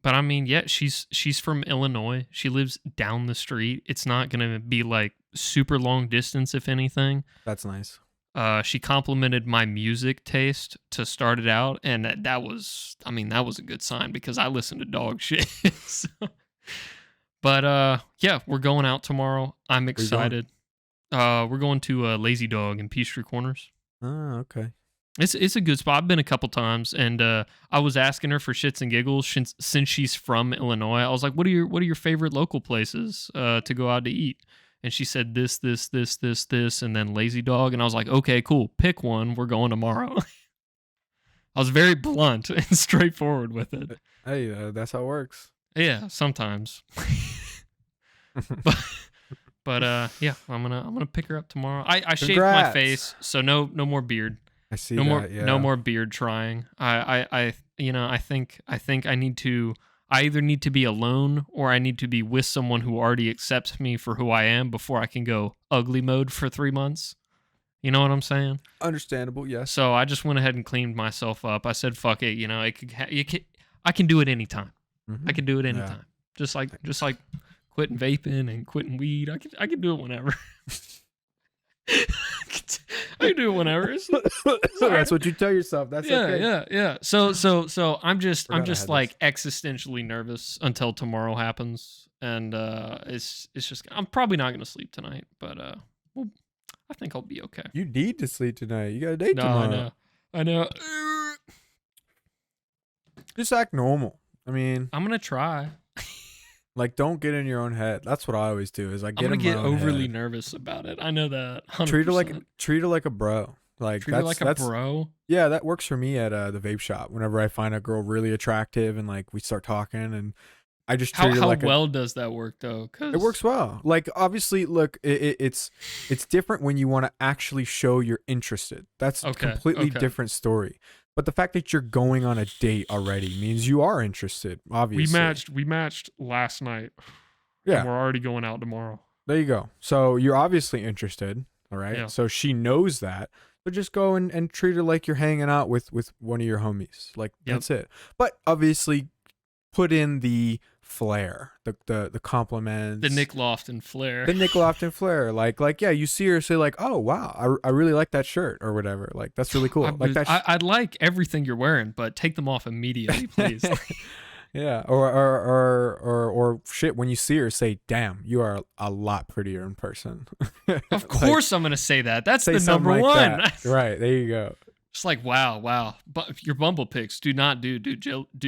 But I mean, yeah, she's from Illinois. She lives down the street. It's not gonna be like super long distance, if anything. That's nice. She complimented my music taste to start it out, and that was a good sign because I listen to dog shit. So. But yeah, we're going out tomorrow. I'm excited. We're going to Lazy Dog in Peachtree Corners. Oh, okay. It's a good spot. I've been a couple times, and I was asking her for shits and giggles since she's from Illinois. I was like, "What are your favorite local places to go out to eat?" And she said this, and then Lazy Dog. And I was like, "Okay, cool. Pick one. We're going tomorrow." I was very blunt and straightforward with it. Hey, that's how it works. Yeah, sometimes. but yeah, I'm gonna pick her up tomorw. I shaved my face, so no more beard. I see No more beard trying. I think I need to. I either need to be alone or I need to be with someone who already accepts me for who I am before I can go ugly mode for 3 months. You know what I'm saying? Understandable, yes. So I just went ahead and cleaned myself up. I said, "Fuck it," I can do it anytime. Mm-hmm. I can do it anytime. Just like quitting vaping and quitting weed. I can do it whenever. I can do it whenever. That's what you tell yourself. That's okay. Yeah. So I'm just like existentially nervous until tomorrow happens, and it's just I'm probably not gonna sleep tonight, but I think I'll be okay. You need to sleep tonight. You got a date tomorrow. I know. Just act normal. I mean, I'm gonna try. Like, don't get in your own head. That's what I always do. Is I get overly nervous about it. I know that. 100%. Treat her like a bro. Like treat her like a bro. Yeah, that works for me at the vape shop. Whenever I find a girl really attractive and like we start talking, and I just treat her like. How well does that work though? It works well. Like obviously, look, it's different when you want to actually show you're interested. That's a completely different story. But the fact that you're going on a date already means you are interested, obviously. We matched last night. Yeah. And we're already going out tomorrow. There you go. So you're obviously interested, all right? Yeah. So she knows that. So just go and treat her like you're hanging out with one of your homies. Like, that's it. But obviously put in the flair, the compliments, The Nick Lofton flair. the Nick Lofton flair. Like, yeah, you see her say like, oh wow, I really like that shirt or whatever. Like that's really cool. Like that. I'd like everything you're wearing, but take them off immediately, please. Yeah, or shit. When you see her, say, "Damn, you are a lot prettier in person." Of course, I'm gonna say that. That's say the something number like one. that. Right there, you go. Just like wow, but your Bumble pics do not do.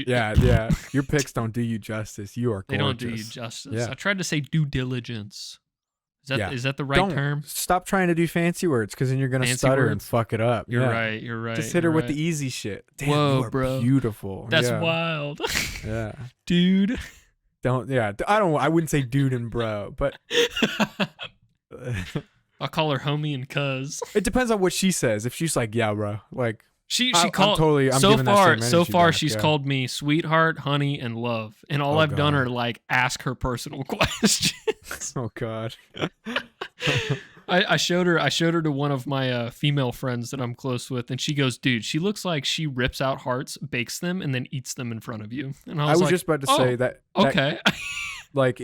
Yeah. Your pics don't do you justice. You are gorgeous. They don't do you justice. Yeah. I tried to say due diligence. Is that the right Don't term? Stop trying to do fancy words because then you're gonna Fancy stutter words? and fuck it up. You're Yeah. right. Just hit her you're with right. the easy shit. Damn, Whoa, you are bro. beautiful. That's Yeah. wild. Yeah. Dude. Don't. Yeah. I wouldn't say dude and bro, but I'll call her homie and cuz. it depends on what she says. If she's like, yeah, bro, like. She I'm called totally. I'm so giving that far same energy back, she's yeah. called me sweetheart, honey, and love, and all Oh, I've done God. are like ask her personal questions. Oh God. I showed her to one of my female friends that I'm close with, and she goes, "Dude, she looks like she rips out hearts, bakes them, and then eats them in front of you." And I was, I was like, just about to "Oh, say that. okay." Like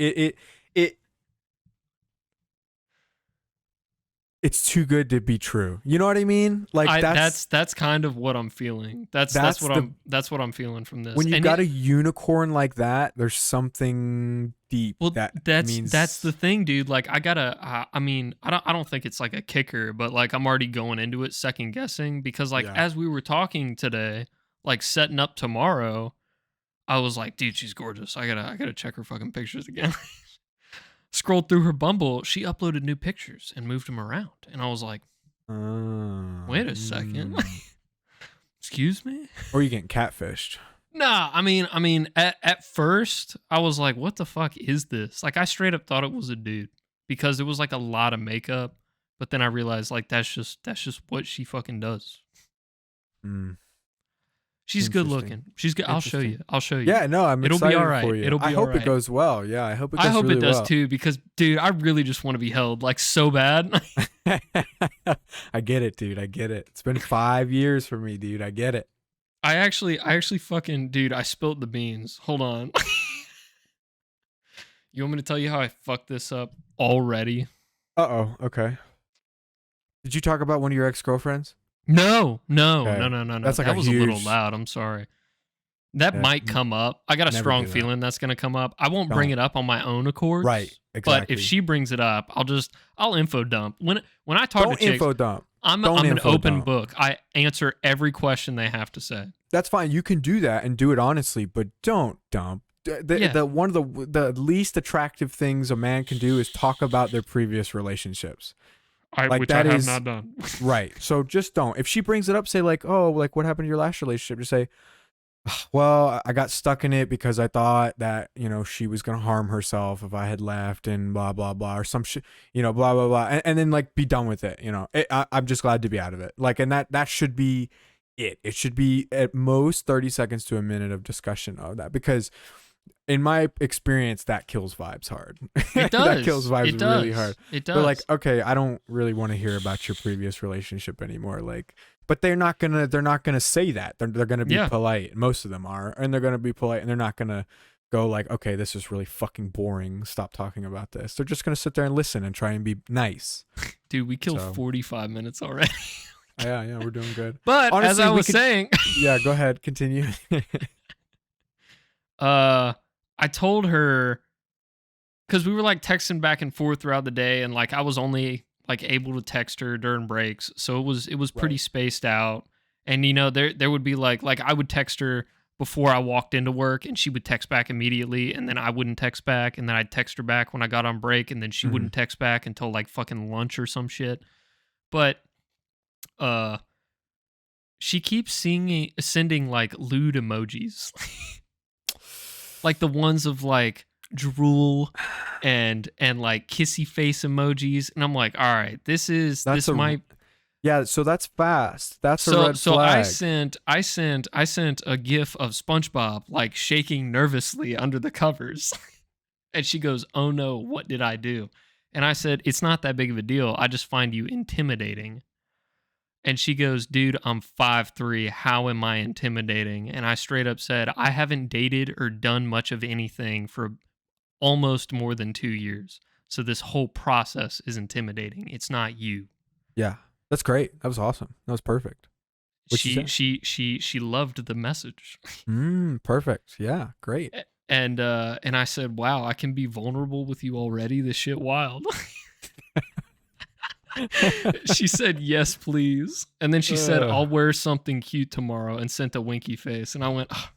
it's too good to be true. You know what I mean? Like that's kind of what I'm feeling. That's what I'm feeling from this. when you And got a unicorn like that, there's something deep. Well, that means that's the thing, dude. Like, I don't think it's like a kicker, but like I'm already going into it second guessing because like Yeah. as we were talking today, like setting up tomorrow, I was like, dude, she's gorgeous. I gotta check her fucking pictures again. Scrolled through her Bumble, she uploaded new pictures and moved them around, and I was like, wait a second, excuse me. Or you getting catfished. Nah, I mean, at first I was like, what the fuck is this? Like, I straight up thought it was a dude because it was like a lot of makeup, but then I realized like that's just what she fucking does. Mm. She's good Interesting. looking. She's good. I'll show you. Yeah, no, I'm It'll be excited all right. for you. It'll be I hope all right. it goes well. Yeah, I hope it goes I hope really it does well. too because, dude, I really just want to be held like so bad. I get it, dude. I get it. It's been 5 years for me, dude. I get it. I actually fucking, dude, I spilled the beans. Hold on. You want me to tell you how I fucked this up already? Uh-oh. Okay. Did you talk about one of your ex-girlfriends? No. Okay. That's like that a was a little huge- loud. I'm sorry. That Yeah, might come up. I got a never strong do that. feeling that's going to come up. I won't bring Don't. it up on my own accord. Right. Exactly. But if she brings it up, I'll info dump. When I talk don't to chicks, info dump. I'm don't an info open dump. book. I answer every question they have to say. That's fine. You can do that and do it honestly, but don't dump. The one of the least attractive things a man can do is talk about their previous relationships. Which I have not done. Right. So just don't. If she brings it up, say like, "Oh, like what happened to your last relationship?" Just say, "Well, I got stuck in it because I thought that, she was going to harm herself if I had left and blah, blah, blah," or some shit, blah, blah, blah. And then like be done with it. I'm just glad to be out of it. Like, and that should be it. It should be at most 30 seconds to a minute of discussion of that because in my experience, that kills vibes hard. It does. That kills vibes really hard. It does. But like, okay, I don't really want to hear about your previous relationship anymore. Like, but they're not gonna say that. They're gonna be polite. Most of them are, and they're gonna be polite, and they're not gonna go like, okay, this is really fucking boring. Stop talking about this. They're just gonna sit there and listen and try and be nice. Dude, we killed 45 minutes already. Yeah, we're doing good. But honestly, as I was saying, yeah, go ahead, continue. I told her because we were like texting back and forth throughout the day, and like I was only like able to text her during breaks, so it was pretty spaced out. And there would be like I would text her before I walked into work, and she would text back immediately, and then I wouldn't text back, and then I'd text her back when I got on break, and then she wouldn't text back until like fucking lunch or some shit. But she keeps sending like lewd emojis. Like the ones of like drool and like kissy face emojis, and I'm like, all right, yeah, so that's fast. That's a red flag. I sent a gif of SpongeBob like shaking nervously under the covers. And she goes, "Oh no, what did I do?" And I said, "It's not that big of a deal. I just find you intimidating." And she goes, dude, I'm 5'3". How am I intimidating? And I straight up said, I haven't dated or done much of anything for almost more than 2 years. So this whole process is intimidating. It's not you. Yeah. That's great. That was awesome. That was perfect. What'd she say? She loved the message. Perfect. Yeah. Great. And I said, wow, I can be vulnerable with you already. This shit wild. She said, yes, please. And then she said, I'll wear something cute tomorrow, and sent a winky face. And I went, oh.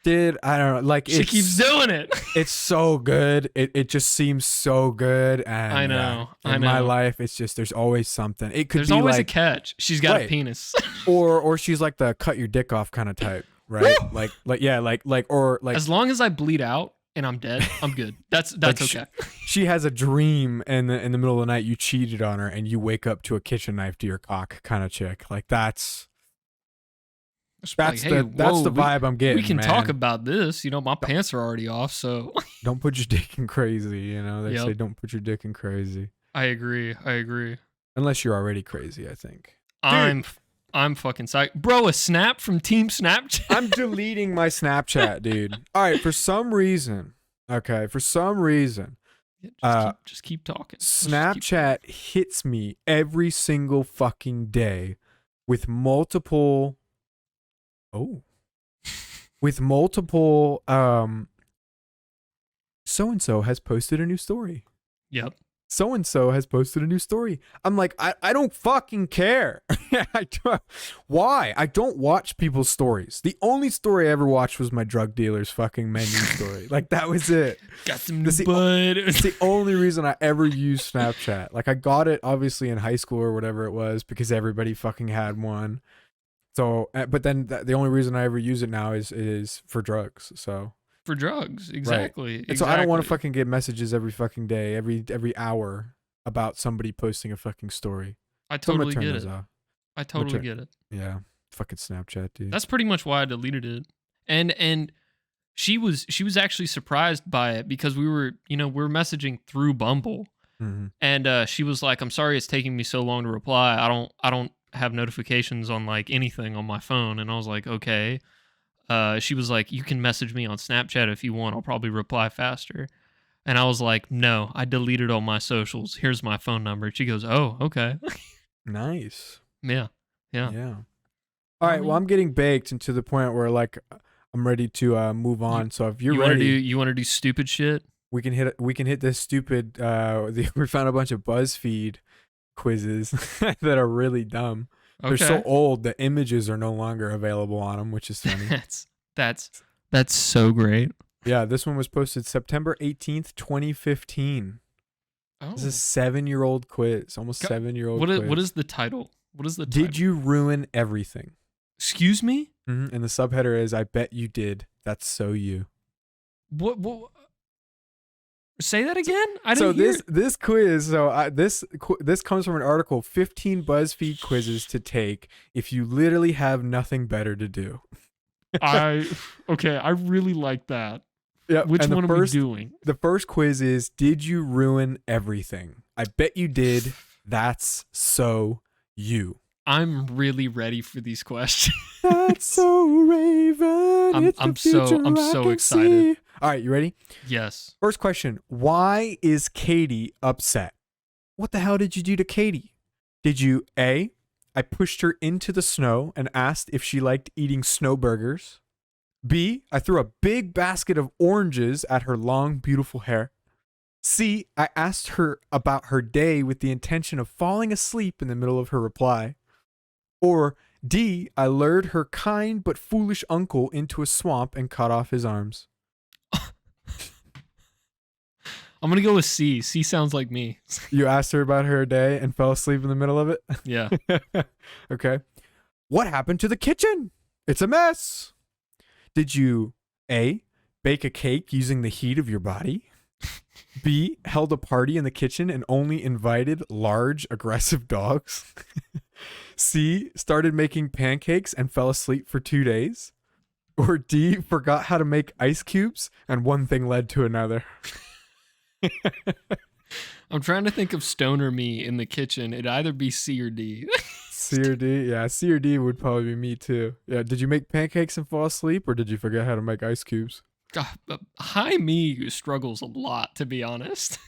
Dude, I don't know. Like, she keeps doing it. It's so good. It just seems so good. And I know. In my life, it's just, there's always something. It could There's be always like, a catch. She's got a penis. or she's like the cut your dick off kind of type, right? like as long as I bleed out and I'm dead, I'm good. That's like okay. She has a dream in the middle of the night you cheated on her and you wake up to a kitchen knife to your cock kind of chick. Like that's like, hey, the vibe I'm getting. We can man. talk about this. My pants are already off, so don't put your dick in crazy. They say don't put your dick in crazy. I agree. Unless you're already crazy, I think. I'm fucking psyched. Bro, a snap from Team Snapchat. I'm deleting my Snapchat, dude. All right, for some reason. Just keep talking. Snapchat hits me every single fucking day with multiple so-and-so has posted a new story. Yep. So-and-so has posted a new story. I'm like, I don't fucking care. Why? I don't watch people's stories. The only story I ever watched was my drug dealer's fucking menu story. Like, that was it. Got some new bud. It's the only reason I ever used Snapchat. Like, I got it, obviously, in high school or whatever it was, because everybody fucking had one. So, but then the only reason I ever use it now is for drugs, so... For drugs, exactly. Right. And so I don't want to fucking get messages every fucking day, every hour about somebody posting a fucking story. I totally get it. I totally get it. Yeah, fucking Snapchat, dude. That's pretty much why I deleted it. And she was actually surprised by it because we were messaging through Bumble, and she was like, "I'm sorry it's taking me so long to reply. I don't have notifications on like anything on my phone." And I was like, "Okay." She was like, you can message me on Snapchat if you want. I'll probably reply faster. And I was like, no, I deleted all my socials. Here's my phone number. She goes, oh, okay. Nice. Yeah. All right. Well, I'm getting baked and to the point where like I'm ready to move on. So if you're ready, you want to do stupid shit? We can hit this stupid. We found a bunch of BuzzFeed quizzes that are really dumb. Okay. They're so old, the images are no longer available on them, which is funny. That's so great. Yeah, this one was posted September 18th, 2015. Oh. This is a 7-year-old quiz, almost 7-year-old quiz. What is the title? What is the title? Did you ruin everything? Excuse me? Mm-hmm. And the subheader is, I bet you did. That's so you. What? Say that again. I didn't hear this quiz. So this comes from an article: 15 BuzzFeed quizzes to take if you literally have nothing better to do. I really like that. Yeah. Which one are we doing? The first quiz is: did you ruin everything? I bet you did. That's so you. I'm really ready for these questions. That's so Raven. I'm so excited. All right, you ready? Yes. First question. Why is Katie upset? What the hell did you do to Katie? Did you A, I pushed her into the snow and asked if she liked eating snow burgers? B, I threw a big basket of oranges at her long, beautiful hair? C, I asked her about her day with the intention of falling asleep in the middle of her reply? Or D, I lured her kind but foolish uncle into a swamp and cut off his arms? I'm going to go with C. C sounds like me. You asked her about her day and fell asleep in the middle of it? Yeah. Okay. What happened to the kitchen? It's a mess. Did you A, bake a cake using the heat of your body? B, held a party in the kitchen and only invited large, aggressive dogs? C, started making pancakes and fell asleep for 2 days? Or D, forgot how to make ice cubes and one thing led to another? I'm trying to think of stoner me in the kitchen. It'd either be C or D. C or D? Yeah, C or D would probably be me too. Yeah, did you make pancakes and fall asleep, or did you forget how to make ice cubes? God, but high me struggles a lot, to be honest.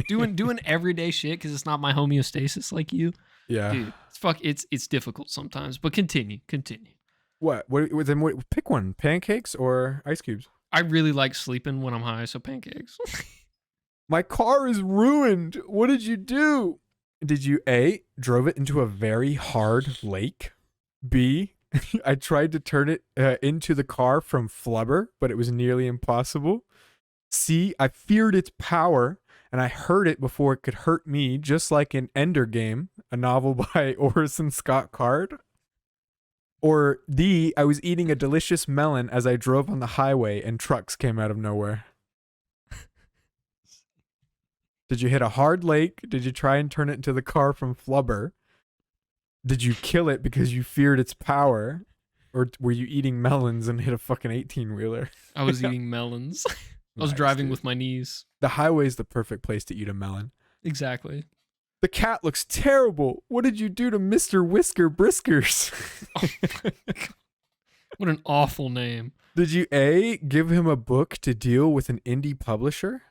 doing everyday shit because it's not my homeostasis like you. Yeah. Dude, it's difficult sometimes, but continue. What? Then pick one. Pancakes or ice cubes? I really like sleeping when I'm high, so pancakes. My car is ruined. What did you do? Did you A, drove it into a very hard lake? B, I tried to turn it into the car from flubber, but it was nearly impossible. C, I feared its power, and I heard it before it could hurt me, just like in Ender Game, a novel by Orson Scott Card. Or D, I was eating a delicious melon as I drove on the highway and trucks came out of nowhere. Did you hit a hard lake? Did you try and turn it into the car from flubber? Did you kill it because you feared its power? Or were you eating melons and hit a fucking 18-wheeler? I was eating melons. I was driving with my knees. The highway is the perfect place to eat a melon. Exactly. The cat looks terrible. What did you do to Mr. Whisker Briskers? Oh my God. What an awful name. Did you A, give him a book to deal with an indie publisher?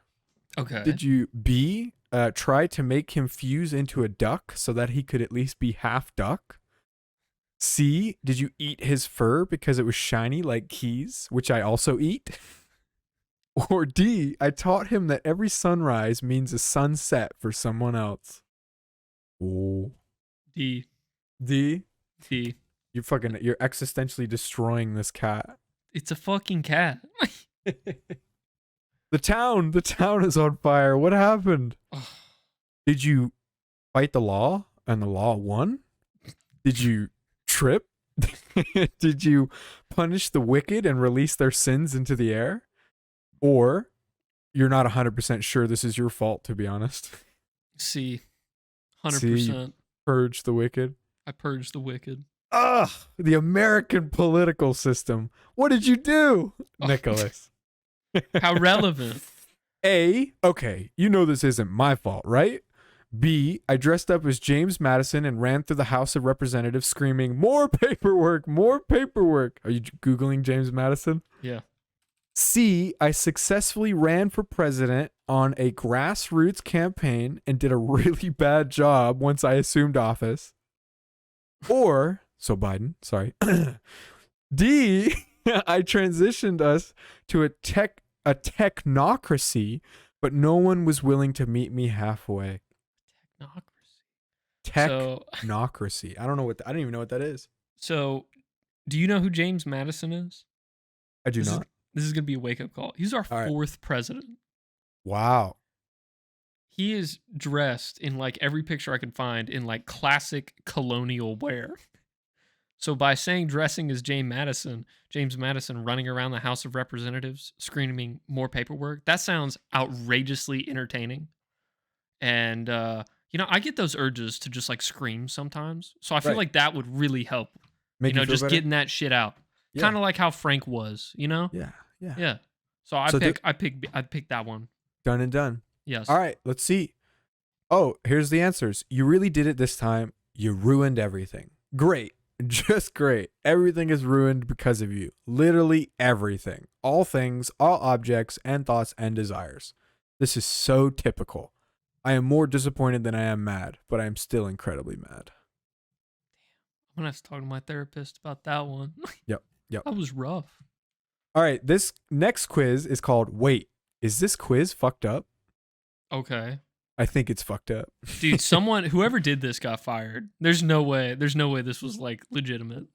Okay. Did you B, try to make him fuse into a duck so that he could at least be half duck? C, did you eat his fur because it was shiny like keys, which I also eat? Or D, I taught him that every sunrise means a sunset for someone else. Oh. D. D? D. You're existentially destroying this cat. It's a fucking cat. The town is on fire. What happened? Did you fight the law and the law won? Did you trip? Did you punish the wicked and release their sins into the air? Or you're not 100% sure this is your fault, to be honest. C. 100%. C, you purge the wicked. I purged the wicked. Ugh, the American political system. What did you do, Nicholas? How relevant. A, okay, you know this isn't my fault, right? B, I dressed up as James Madison and ran through the House of Representatives screaming, more paperwork, more paperwork. Are you Googling James Madison? Yeah. C, I successfully ran for president on a grassroots campaign and did a really bad job once I assumed office. Or, so Biden, sorry. D, I transitioned us to a technocracy, but no one was willing to meet me halfway. Technocracy. I don't even know what that is. So, do you know who James Madison is? I do not. This is going to be a wake-up call. He's our fourth president. Wow. He is dressed in like every picture I could find in like classic colonial wear. So by saying dressing as James Madison running around the House of Representatives screaming more paperwork, that sounds outrageously entertaining. And, I get those urges to just like scream sometimes. So I feel like that would really help, just better? Getting that shit out. Yeah. Kind of like how Frank was, Yeah. Yeah. So I picked that one. Done and done. Yes. All right, let's see. Oh, here's the answers. You really did it this time. You ruined everything. Great. Just great. Everything is ruined because of you. Literally everything. All things, all objects, and thoughts and desires. This is so typical. I am more disappointed than I am mad, but I am still incredibly mad. I'm going to have to talk to my therapist about that one. Yep. That was rough. All right, this next quiz is called Wait, is this quiz fucked up? Okay. I think it's fucked up. Dude, whoever did this got fired. There's no way this was like legitimate.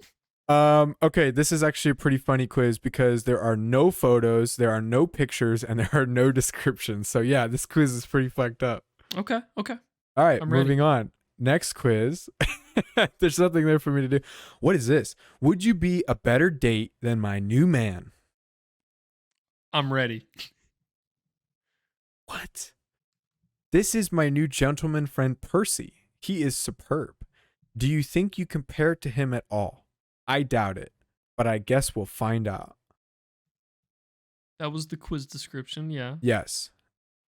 Okay, this is actually a pretty funny quiz because there are no photos, there are no pictures, and there are no descriptions. So yeah, this quiz is pretty fucked up. Okay. All right, moving on. Next quiz. There's nothing there for me to do. What is this? Would you be a better date than my new man? I'm ready. What? This is my new gentleman friend Percy. He is superb. Do you think you compare to him at all? I doubt it, but I guess we'll find out. That was the quiz description, yeah. Yes.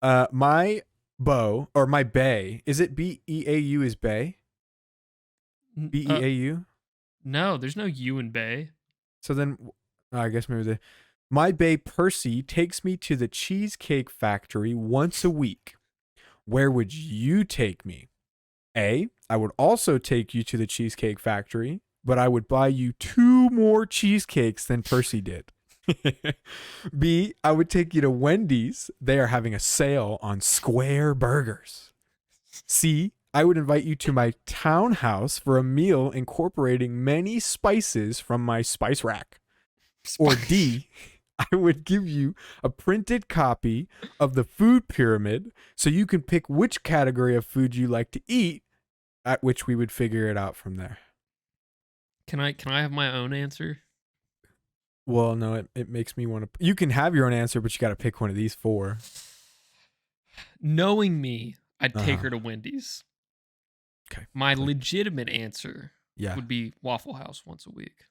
My beau or my bae. Is it B-E-A-U is bae? N- B-E-A-U? No, there's no you in Bay. So then, I guess maybe my bae Percy takes me to the Cheesecake Factory once a week. Where would you take me? A, I would also take you to the Cheesecake Factory, but I would buy you 2 more cheesecakes than Percy did. B, I would take you to Wendy's. They are having a sale on square burgers. C, I would invite you to my townhouse for a meal incorporating many spices from my spice rack. Or D, I would give you a printed copy of the food pyramid so you can pick which category of food you like to eat, at which we would figure it out from there. Can I have my own answer? Well, no, it makes me want to. You can have your own answer, but you got to pick one of these 4. Knowing me, I'd take her to Wendy's. Okay. My legitimate answer Yeah. would be Waffle House once a week.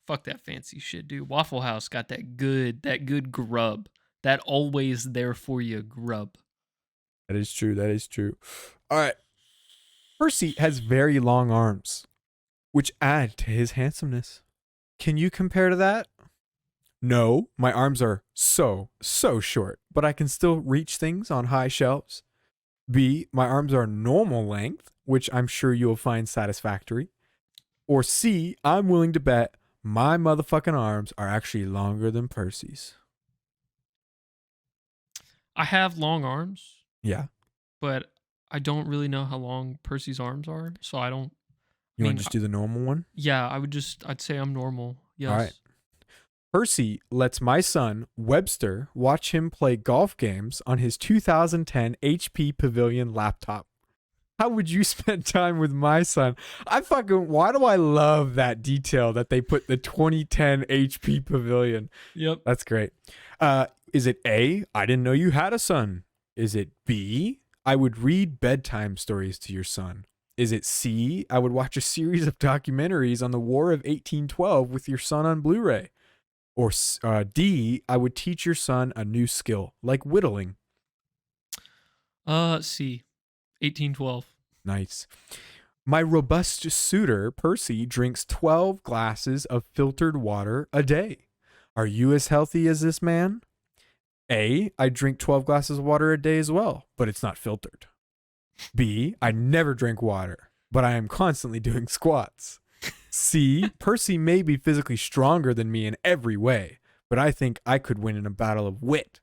Fuck that fancy shit, dude. Waffle House got that good grub. That always there for you grub. That is true. That is true. All right. Percy has very long arms, which add to his handsomeness. Can you compare to that? No, my arms are so short, but I can still reach things on high shelves. B, my arms are normal length, which I'm sure you'll find satisfactory. Or C, I'm willing to bet my motherfucking arms are actually longer than Percy's. I have long arms, Yeah. but I don't really know how long Percy's arms are, so I don't. You want to just do the normal one? Yeah, I'd say I'm normal. Yes. All right. Percy lets my son, Webster, watch him play golf games on his 2010 HP Pavilion laptop. How would you spend time with my son? Why do I love that detail that they put the 2010 HP Pavilion? Yep. That's great. Is it A, I didn't know you had a son? Is it B, I would read bedtime stories to your son? Is it C, I would watch a series of documentaries on the War of 1812 with your son on Blu-ray? Or D, I would teach your son a new skill, like whittling. C, 1812. Nice. My robust suitor, Percy, drinks 12 glasses of filtered water a day. Are you as healthy as this man? A, I drink 12 glasses of water a day as well, but it's not filtered. B, I never drink water, but I am constantly doing squats. C, Percy may be physically stronger than me in every way, but I think I could win in a battle of wit.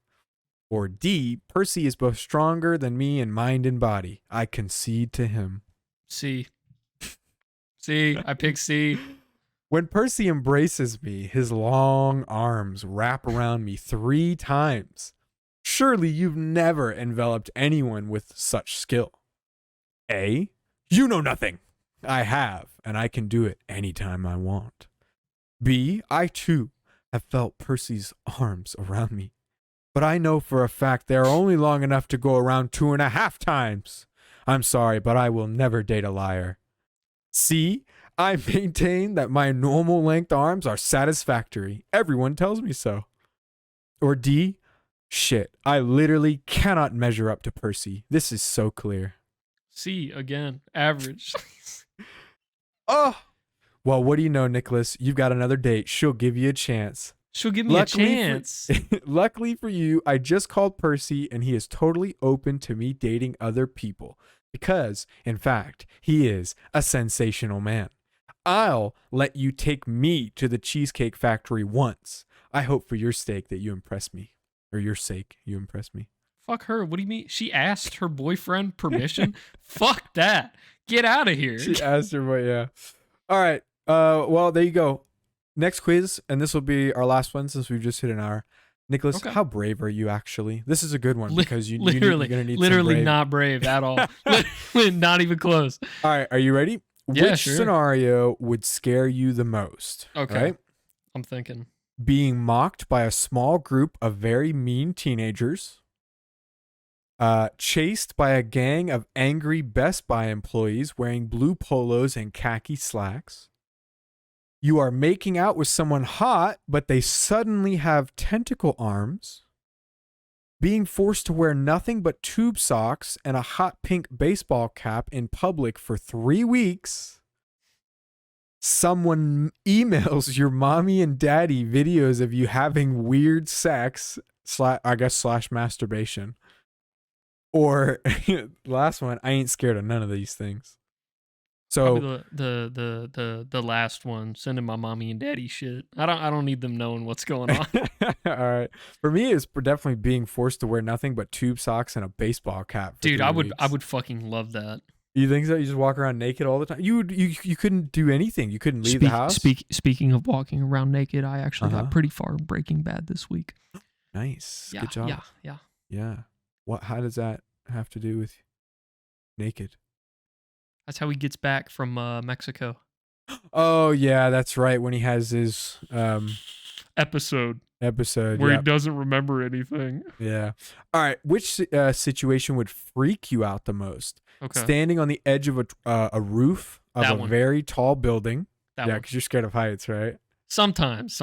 Or D, Percy is both stronger than me in mind and body. I concede to him. C. I pick C. When Percy embraces me, his long arms wrap around me 3 times. Surely you've never enveloped anyone with such skill. A, you know nothing. I have, and I can do it anytime I want. B, I too have felt Percy's arms around me, but I know for a fact they are only long enough to go around 2.5 times. I'm sorry, but I will never date a liar. C, I maintain that my normal length arms are satisfactory. Everyone tells me so. Or D, shit, I literally cannot measure up to Percy. This is so clear. C again, average. Oh, well, what do you know, Nicholas? You've got another date. She'll give you a chance. She'll give me a chance. Luckily for you, I just called Percy and he is totally open to me dating other people because, in fact, he is a sensational man. I'll let you take me to the Cheesecake Factory once. I hope for your sake that you impress me. Or your sake, you impress me. Fuck her. What do you mean? She asked her boyfriend permission? Fuck that. Get out of here. She asked her, but yeah. All right. Well, there you go. Next quiz, and this will be our last one since we've just hit an hour. Nicholas, Okay. How brave are you actually? This is a good one because you're going to need literally some brave. not brave at all. Not even close. All right. Are you ready? Yeah, Which sure. scenario would scare you the most? Okay. Right? I'm thinking. Being mocked by a small group of very mean teenagers. Chased by a gang of angry Best Buy employees wearing blue polos and khaki slacks. You are making out with someone hot, but they suddenly have tentacle arms. Being forced to wear nothing but tube socks and a hot pink baseball cap in public for 3 weeks. Someone emails your mommy and daddy videos of you having weird sex, slash masturbation. Or last one, I ain't scared of none of these things. So Probably the last one, sending my mommy and daddy shit. I don't need them knowing what's going on. all right. For me, it's definitely being forced to wear nothing but tube socks and a baseball cap. For Dude, 3 I weeks. would fucking love that. You think so? You just walk around naked all the time? You couldn't do anything. You couldn't leave the house? Speaking of walking around naked, I actually Uh-huh. got pretty far in Breaking Bad this week. Nice. Yeah, Good job. yeah. Yeah. How does that have to do with naked? That's how he gets back from Mexico. Oh, yeah, that's right. When he has his Episode episode. where Yep. he doesn't remember anything. Yeah. All right. Which situation would freak you out the most? Okay. Standing on the edge of a roof of That a one. very tall building. That Yeah, one. because you're scared of heights, right? Sometimes.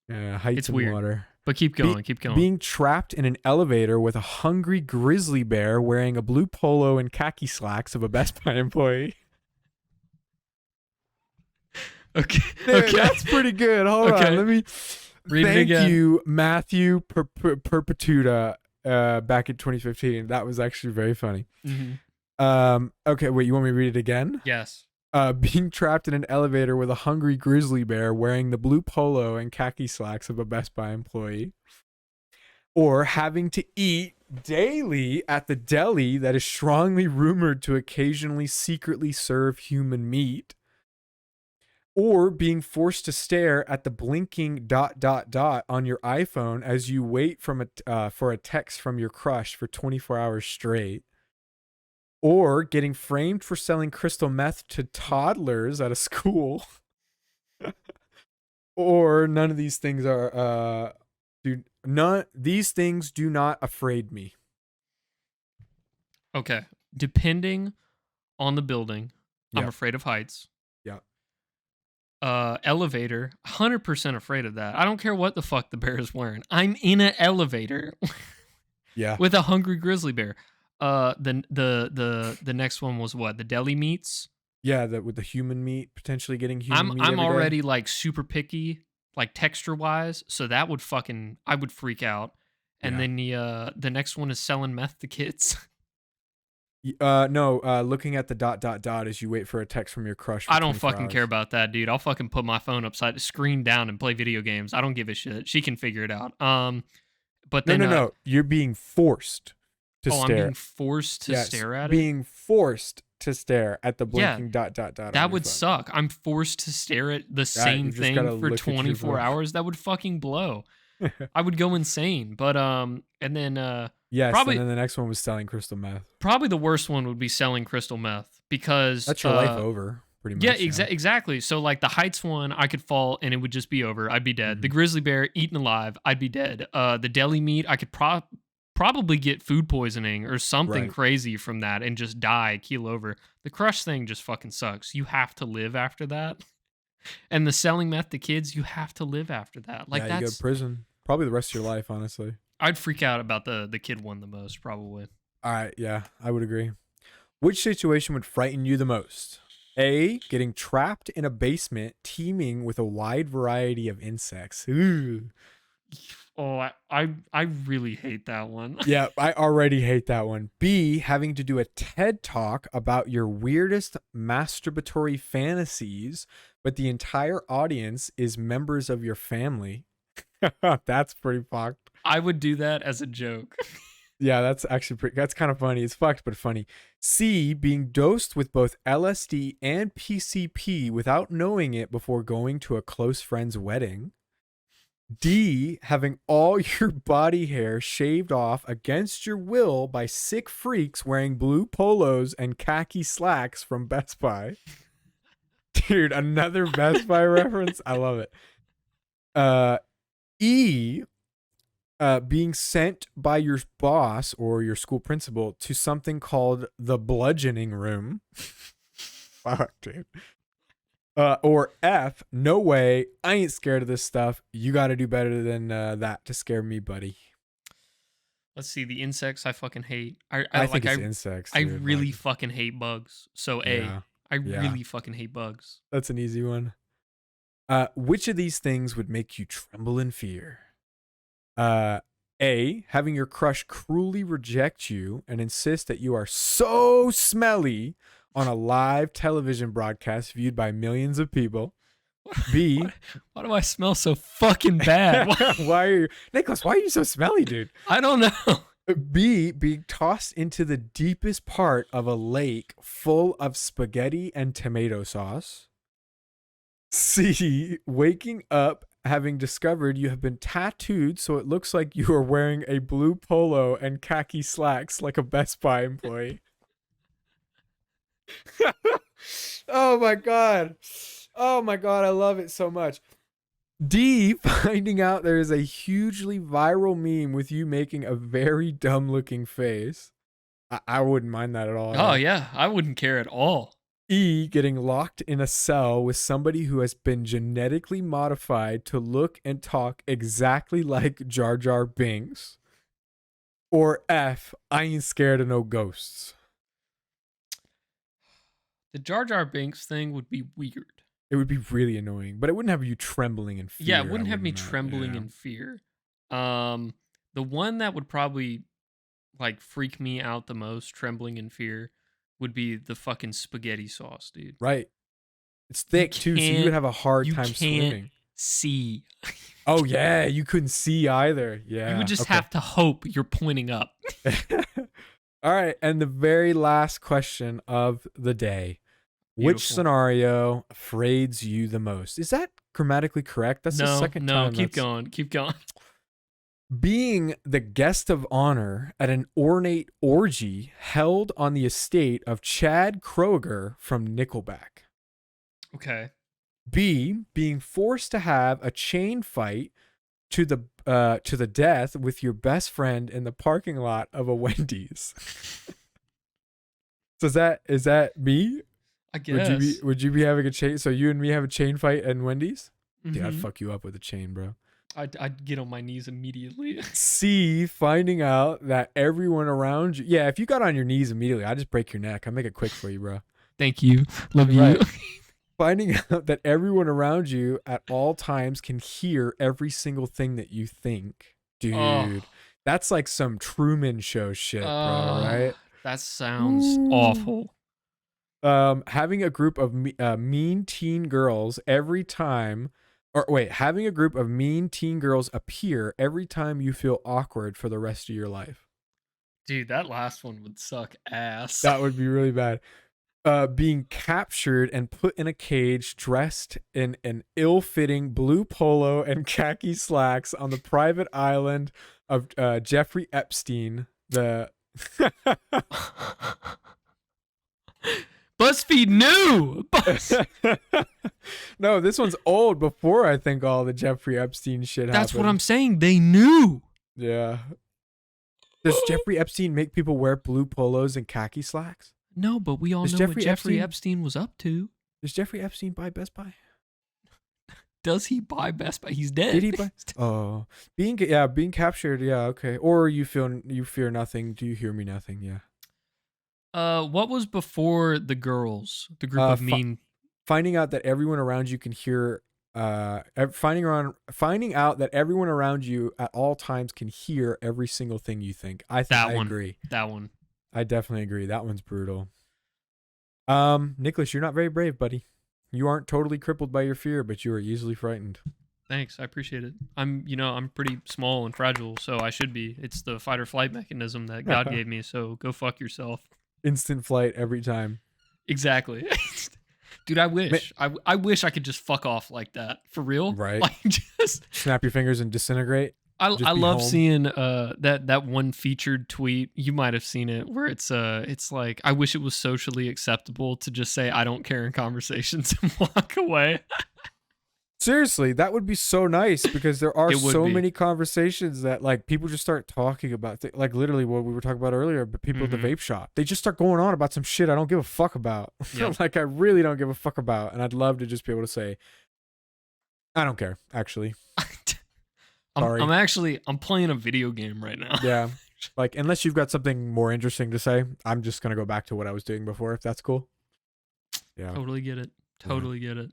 Yeah, heights It's and weird. water. But keep going. Being trapped in an elevator with a hungry grizzly bear wearing a blue polo and khaki slacks of a Best Buy employee. Okay. Dude, Okay. that's pretty good. Hold Okay. on, let me Read it thank again. you, Matthew Perpetuta. Back in 2015, that was actually very funny. Mhm. Okay, wait, you want me to read it again? Yes. Being trapped in an elevator with a hungry grizzly bear wearing the blue polo and khaki slacks of a Best Buy employee. Or having to eat daily at the deli that is strongly rumored to occasionally secretly serve human meat. Or being forced to stare at the blinking ... on your iPhone as you wait for a text from your crush for 24 hours straight. Or getting framed for selling crystal meth to toddlers at a school. Or none of these things are these things do not afraid me. Okay. Depending on the building, I'm Yeah. afraid of heights. Yeah. Elevator, 100% afraid of that. I don't care what the fuck the bear is wearing. I'm in an elevator Yeah. with a hungry grizzly bear. The next one was what? The deli meats. Yeah, that with the human meat, potentially getting human meat. I'm every day. already like super picky, like texture wise, so that would I would freak out. And Yeah. then the next one is selling meth to kids. No, looking at the ... as you wait for a text from your crush. For I don't 24 fucking hours. care about that, dude. I'll fucking put my phone upside screen down and play video games. I don't give a shit. She can figure it out. But then No. You're being forced to stare. I'm being forced to stare at it. Being forced to stare at the blinking ... That would suck. I'm forced to stare at the same just thing gotta for look at your 24 phone. hours. That would fucking blow. I would go insane. But and then Yes, probably- and then the next one was selling crystal meth. probably the worst one would be selling crystal meth because That's your life over, pretty much. Yeah, exactly. So like the heights one, I could fall and it would just be over. I'd be dead. Mhm. The grizzly bear eaten alive, I'd be dead. The deli meat, I could probably get food poisoning or something Right. crazy from that and just die, keel over. The crush thing just fucking sucks. You have to live after that. And the selling meth to kids, you have to live after that. Like You go that's to prison. Probably the rest of your life, honestly. I'd freak out about the kid one the most, probably. All right, yeah, I would agree. Which situation would frighten you the most? A, getting trapped in a basement teeming with a wide variety of insects. Ooh. Oh, I really hate that one. Yeah, I already hate that one. B, having to do a TED talk about your weirdest masturbatory fantasies, but the entire audience is members of your family. That's pretty fucked. I would do that as a joke. Yeah, that's actually that's kind of funny. It's fucked, but funny. C, being dosed with both LSD and PCP without knowing it before going to a close friend's wedding. D, having all your body hair shaved off against your will by sick freaks wearing blue polos and khaki slacks from Best Buy. Dude, another Best Buy reference. I love it. E, being sent by your boss or your school principal to something called the bludgeoning room. Fuck, dude. Or F, no way, I ain't scared of this stuff. You got to do better than that to scare me, buddy. Let's see, the insects I fucking hate. I think it's insects. I Dude. really Like, fucking hate bugs. So yeah, I yeah. really fucking hate bugs. That's an easy one. Which of these things would make you tremble in fear? A, having your crush cruelly reject you and insist that you are so smelly on a live television broadcast viewed by millions of people. B, Why do I smell so fucking bad? why are you, Nicholas? Why are you so smelly, dude? I don't know. B, being tossed into the deepest part of a lake full of spaghetti and tomato sauce. C, waking up having discovered you have been tattooed so it looks like you are wearing a blue polo and khaki slacks like a Best Buy employee. Oh my god. Oh my god, I love it so much. D, finding out there is a hugely viral meme with you making a very dumb looking face. I wouldn't mind that at all. Oh yeah, I wouldn't care at all. E, getting locked in a cell with somebody who has been genetically modified to look and talk exactly like Jar Jar Binks. Or F, I ain't scared of no ghosts. The Jar Jar Binks thing would be weird. It would be really annoying, but it wouldn't have you trembling in fear. Yeah, it wouldn't have me trembling yeah. in fear. The one that would probably like freak me out the most, trembling in fear, would be the fucking spaghetti sauce, dude. Right. It's thick too, so you would have a hard time can't swimming. See. Oh yeah, you couldn't see either. Yeah. You would just have to hope you're pointing up. All right, and the very last question of the day. Beautiful. Which scenario afraids you the most? Is that grammatically correct? That's the second time. No, keep going. Keep going. Being the guest of honor at an ornate orgy held on the estate of Chad Kroeger from Nickelback. Okay. B, being forced to have a chain fight to the death with your best friend in the parking lot of a Wendy's. So is that me? I guess. Would you be having a chain? So you and me have a chain fight at Wendy's? Mm-hmm. Dude, I'd fuck you up with a chain, bro. I'd get on my knees immediately. C, finding out that everyone around you. Yeah, if you got on your knees immediately, I'd just break your neck. I'd make it quick for you, bro. Thank you. Love you. Right. Finding out that everyone around you at all times can hear every single thing that you think. Dude, that's like some Truman Show shit, bro, right? That sounds awful. Having a group of mean teen girls having a group of mean teen girls appear every time you feel awkward for the rest of your life. Dude, that last one would suck ass. That would be really bad. Being captured and put in a cage dressed in an ill-fitting blue polo and khaki slacks on the private island of Jeffrey Epstein, the BuzzFeed knew. No, this one's old before I think all the Jeffrey Epstein shit happened. That's what I'm saying. They knew. Yeah. Does Jeffrey Epstein make people wear blue polos and khaki slacks? No, but we all know what Jeffrey Epstein was up to. Does Jeffrey Epstein buy Best Buy? Does he buy Best Buy? He's dead. Did he buy? Oh, being captured. Yeah, okay. Or you fear nothing. Do you hear me? Nothing. Yeah. What was before the girls? The group of mean. Finding out that everyone around you can hear. Finding out that everyone around you at all times can hear every single thing you think. I agree. That one. I definitely agree. That one's brutal. Nicholas, you're not very brave, buddy. You aren't totally crippled by your fear, but you are easily frightened. Thanks, I appreciate it. I'm pretty small and fragile, so I should be. It's the fight or flight mechanism that God gave me, so go fuck yourself. Instant flight every time. Exactly. Dude, I wish. I wish I could just fuck off like that. For real? Right. Like just snap your fingers and disintegrate. I love seeing that one featured tweet. You might have seen it where it's like, I wish it was socially acceptable to just say I don't care in conversations and walk away. Seriously, that would be so nice because there are so many conversations that like people just start talking about like literally what we were talking about earlier, but people at the vape shop, they just start going on about some shit I don't give a fuck about. Yep. Like I really don't give a fuck about, and I'd love to just be able to say I don't care, actually. I'm playing a video game right now. Yeah. Like, unless you've got something more interesting to say, I'm just gonna go back to what I was doing before, if that's cool. Yeah. Totally get it. Totally get it.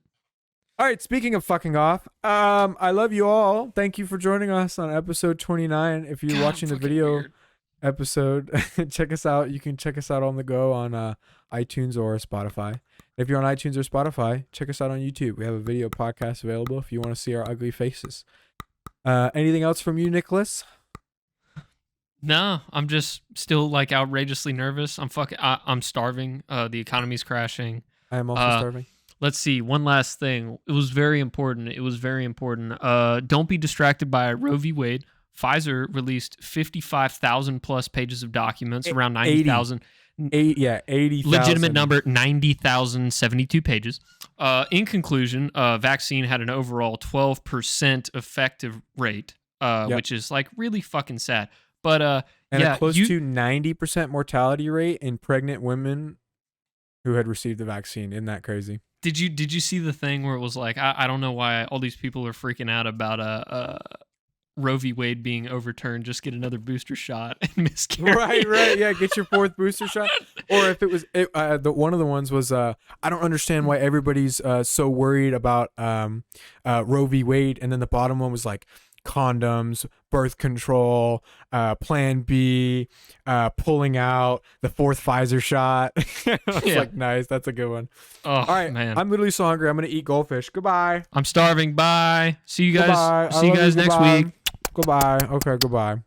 All right, speaking of fucking off, I love you all. Thank you for joining us on episode 29. If you're watching the video weird. episode, check us out. You can check us out on the go on iTunes or Spotify. If you're on iTunes or Spotify, check us out on YouTube. We have a video podcast available if you want to see our ugly faces. Anything else from you, Nicholas? No, I'm just still like outrageously nervous. I'm starving. The economy's crashing. I am also starving. Let's see. One last thing. It was very important. Don't be distracted by Roe v. Wade. Pfizer released 55,000 plus pages of documents, around 90,000. 80,000. Legitimate number, 90,072 pages. In conclusion, vaccine had an overall 12% effective rate, which is like really fucking sad. But and a close to 90% mortality rate in pregnant women who had received the vaccine. Isn't that crazy? Did you see the thing where it was like, I don't know why all these people are freaking out about Roe v. Wade being overturned. Just get another booster shot and miscarry. Right. Yeah, get your 4th booster shot. Or if it was one of the ones was I don't understand why everybody's so worried about Roe v. Wade, and then the bottom one was like condoms, birth control, plan B, pulling out, the 4th Pfizer shot. It's like, nice. That's a good one. Oh, all right, man. I'm literally so hungry. I'm going to eat goldfish. Goodbye. I'm starving. Bye. See you guys. Goodbye. See you guys next week. Goodbye. Okay, goodbye.